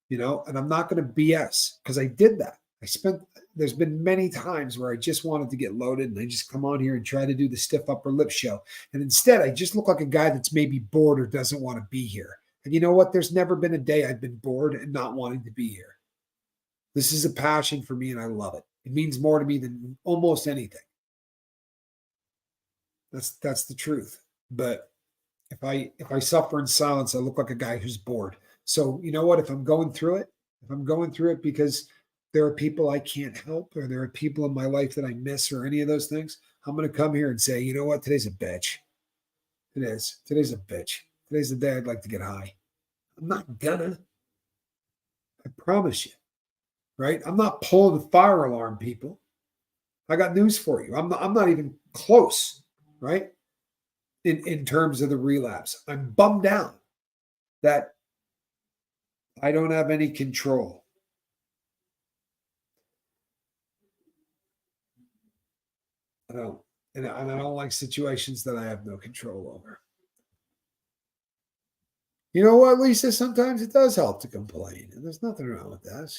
and I'm not going to BS because I did that. There's been many times where I just wanted to get loaded and I just come on here and try to do the stiff upper lip show. And instead, I just look like a guy that's maybe bored or doesn't want to be here. And you know what? There's never been a day I've been bored and not wanting to be here. This is a passion for me and I love it. It means more to me than almost anything. That's the truth. But if I suffer in silence, I look like a guy who's bored. So you know what? If I'm going through it because there are people I can't help, or there are people in my life that I miss, or any of those things, I'm going to come here and say, you know what? Today's a bitch. It is. Today's a bitch. Today's the day I'd like to get high. I'm not gonna. I promise you. Right? I'm not pulling the fire alarm, people. I got news for you. I'm not even close, right? In terms of the relapse. I'm bummed out that I don't have any control. I don't, and I don't like situations that I have no control over. You know what, Lisa? Sometimes it does help to complain, and there's nothing wrong with that.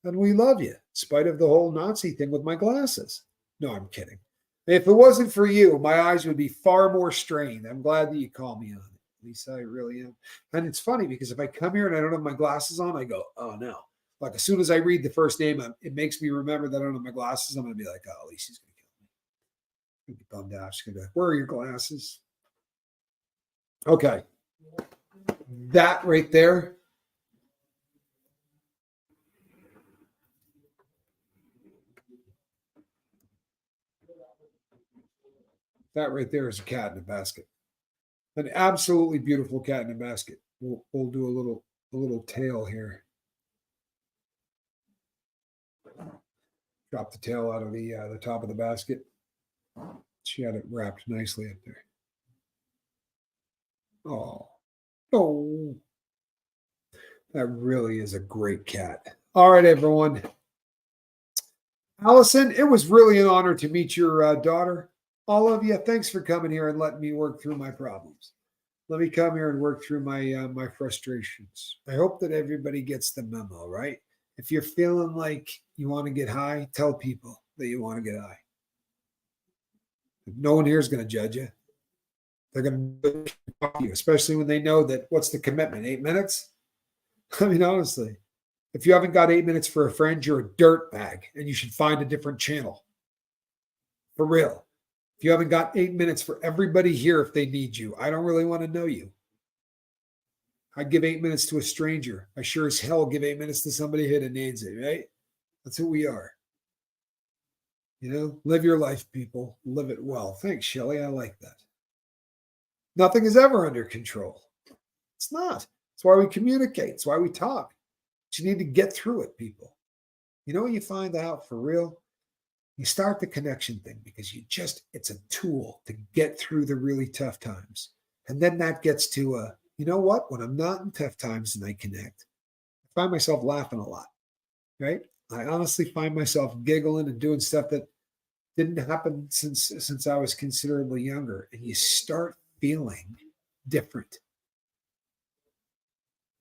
And we love you, in spite of the whole Nazi thing with my glasses. No, I'm kidding. If it wasn't for you, my eyes would be far more strained. I'm glad that you called me on it, Lisa. I really am. And it's funny because if I come here and I don't have my glasses on, I go, oh no. Like as soon as I read the first name, it makes me remember that I don't have my glasses. I'm going to be like, oh, Lisa's going to kill me. I'm going to be bummed out. She's going to be like, where are your glasses? Okay. That right there. That right there is a cat in a basket. An absolutely beautiful cat in a basket. We'll do a little tail here. Drop the tail out of the top of the basket. She had it wrapped nicely up there. Oh, that really is a great cat. All right, everyone. Allison, it was really an honor to meet your daughter. All of you, thanks for coming here and letting me work through my problems. Let me come here and work through my frustrations. I hope that everybody gets the memo, right? If you're feeling like you want to get high, tell people that you want to get high. No one here is going to judge you. They're going to talk to you, especially when they know that what's the commitment? 8 minutes? I mean, honestly, if you haven't got 8 minutes for a friend, you're a dirtbag and you should find a different channel. For real. If you haven't got 8 minutes for everybody here if they need you, I don't really want to know you. I'd give 8 minutes to a stranger. I sure as hell give 8 minutes to somebody who needs it, right? That's who we are. You know, live your life, people. Live it well. Thanks, Shelley. I like that. Nothing is ever under control. It's not. It's why we communicate. It's why we talk. But you need to get through it, people. You know what you find out for real? You start the connection thing because it's a tool to get through the really tough times. And then that gets to, you know what? When I'm not in tough times and I connect, I find myself laughing a lot, right? I honestly find myself giggling and doing stuff that didn't happen since I was considerably younger. And you start feeling different.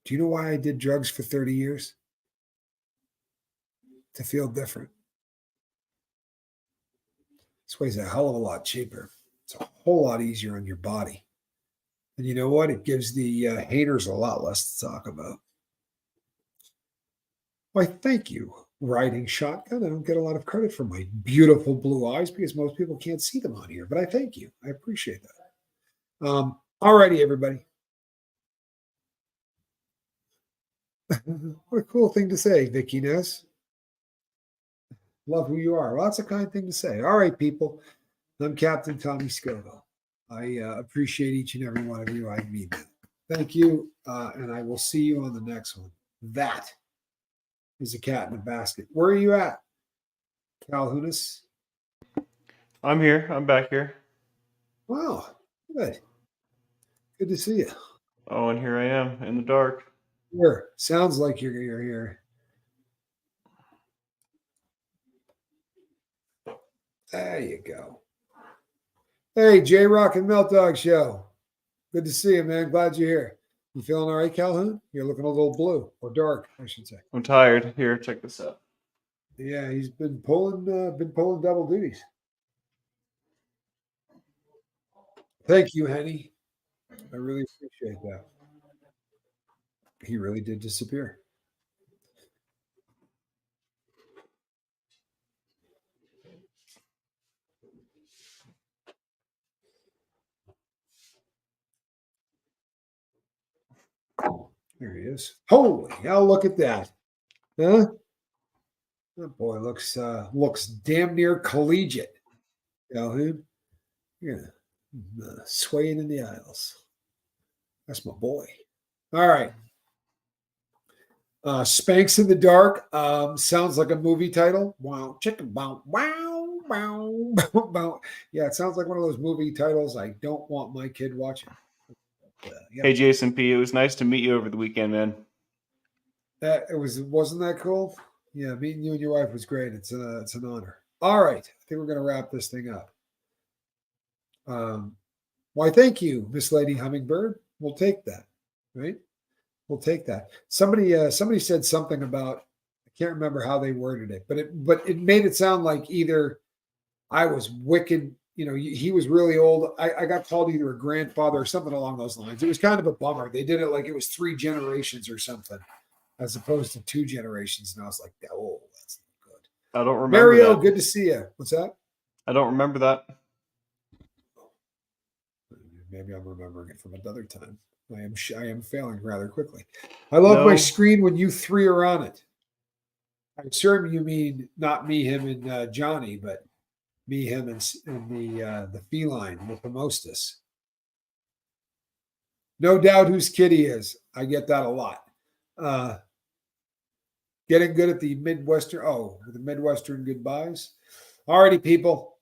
Do you know why I did drugs for 30 years? To feel different. This way's a hell of a lot cheaper. It's a whole lot easier on your body. And you know what? It gives the haters a lot less to talk about. Why, thank you, riding shotgun. I don't get a lot of credit for my beautiful blue eyes because most people can't see them on here, but I thank you. I appreciate that. All righty, everybody. What a cool thing to say, Vicky Ness. Love who you are. Well, that's a kind thing to say. All right, people. I'm Captain Tommy Scoville. I appreciate each and every one of you. I mean that. Thank you, and I will see you on the next one. That is a cat in a basket. Where are you at, Calhounis? I'm here. I'm back here. Wow, good. Good to see you. Oh, and here I am in the dark. Here, sounds like you're here. There you go. Hey, J Rock and Melt Dog Show. Good to see you, man. Glad you're here. You feeling all right, Calhoun? You're looking a little blue or dark, I should say. I'm tired. Here, check this out. Yeah, he's been pulling double duties. Thank you, Henny. I really appreciate that. He really did disappear. There he is. Holy hell, look at that. Huh? That boy looks damn near collegiate. Calhoun. Yeah. Swaying in the aisles. That's my boy. All right. Spanx in the Dark sounds like a movie title. Wow, chicken bow, wow, wow, bow. Yeah, it sounds like one of those movie titles I don't want my kid watching. Yeah. Hey, Jason P. It was nice to meet you over the weekend, man. Wasn't that cool? Yeah, meeting you and your wife was great. It's an honor. All right, I think we're gonna wrap this thing up. Why, thank you, Miss Lady Hummingbird. We'll take that, right? We'll take that. Somebody said something about, I can't remember how they worded it, but it made it sound like either I was wicked, he was really old. I got called either a grandfather or something along those lines. It was kind of a bummer. They did it like it was 3 generations or something, as opposed to 2 generations. And I was like, oh, that's not good. I don't remember Mario, that. good to see you. What's that? I don't remember that. Maybe I'm remembering it from another time. I am failing rather quickly. I love my screen when you 3 are on it. I assume you mean not me, him, and Johnny, but me, him, and the feline with the mostis. No doubt whose kid he is. I get that a lot. Getting good at the Midwestern goodbyes. Alrighty, people.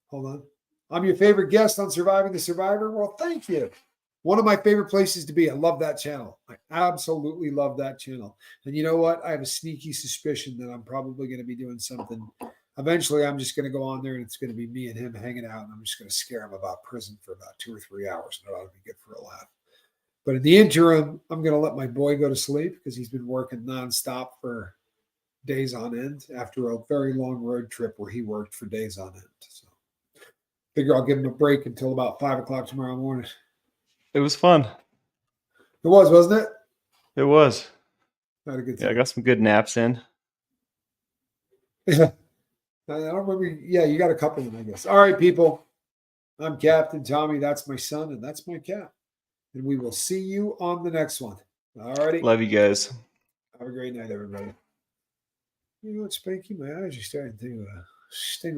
Hold on. I'm your favorite guest on Surviving the Survivor. Well, thank you. One of my favorite places to be. I love that channel. I absolutely love that channel. And you know what? I have a sneaky suspicion that I'm probably going to be doing something. Eventually, I'm just going to go on there and it's going to be me and him hanging out. And I'm just going to scare him about prison for about 2 or 3 hours. And it ought to be good for a laugh. But in the interim, I'm going to let my boy go to sleep because he's been working nonstop for days on end after a very long road trip where he worked for days on end. So figure I'll give him a break until about 5 o'clock tomorrow morning. It was fun. It was, wasn't it? It was. I had a good Yeah, I time. got some good naps in. I don't remember. Yeah, you got a couple of them, I guess. All right, people. I'm Captain Tommy. That's my son, and that's my cat. And we will see you on the next one. All righty. Love you guys. Have a great night, everybody. You know what, Spanky? My eyes are starting to sting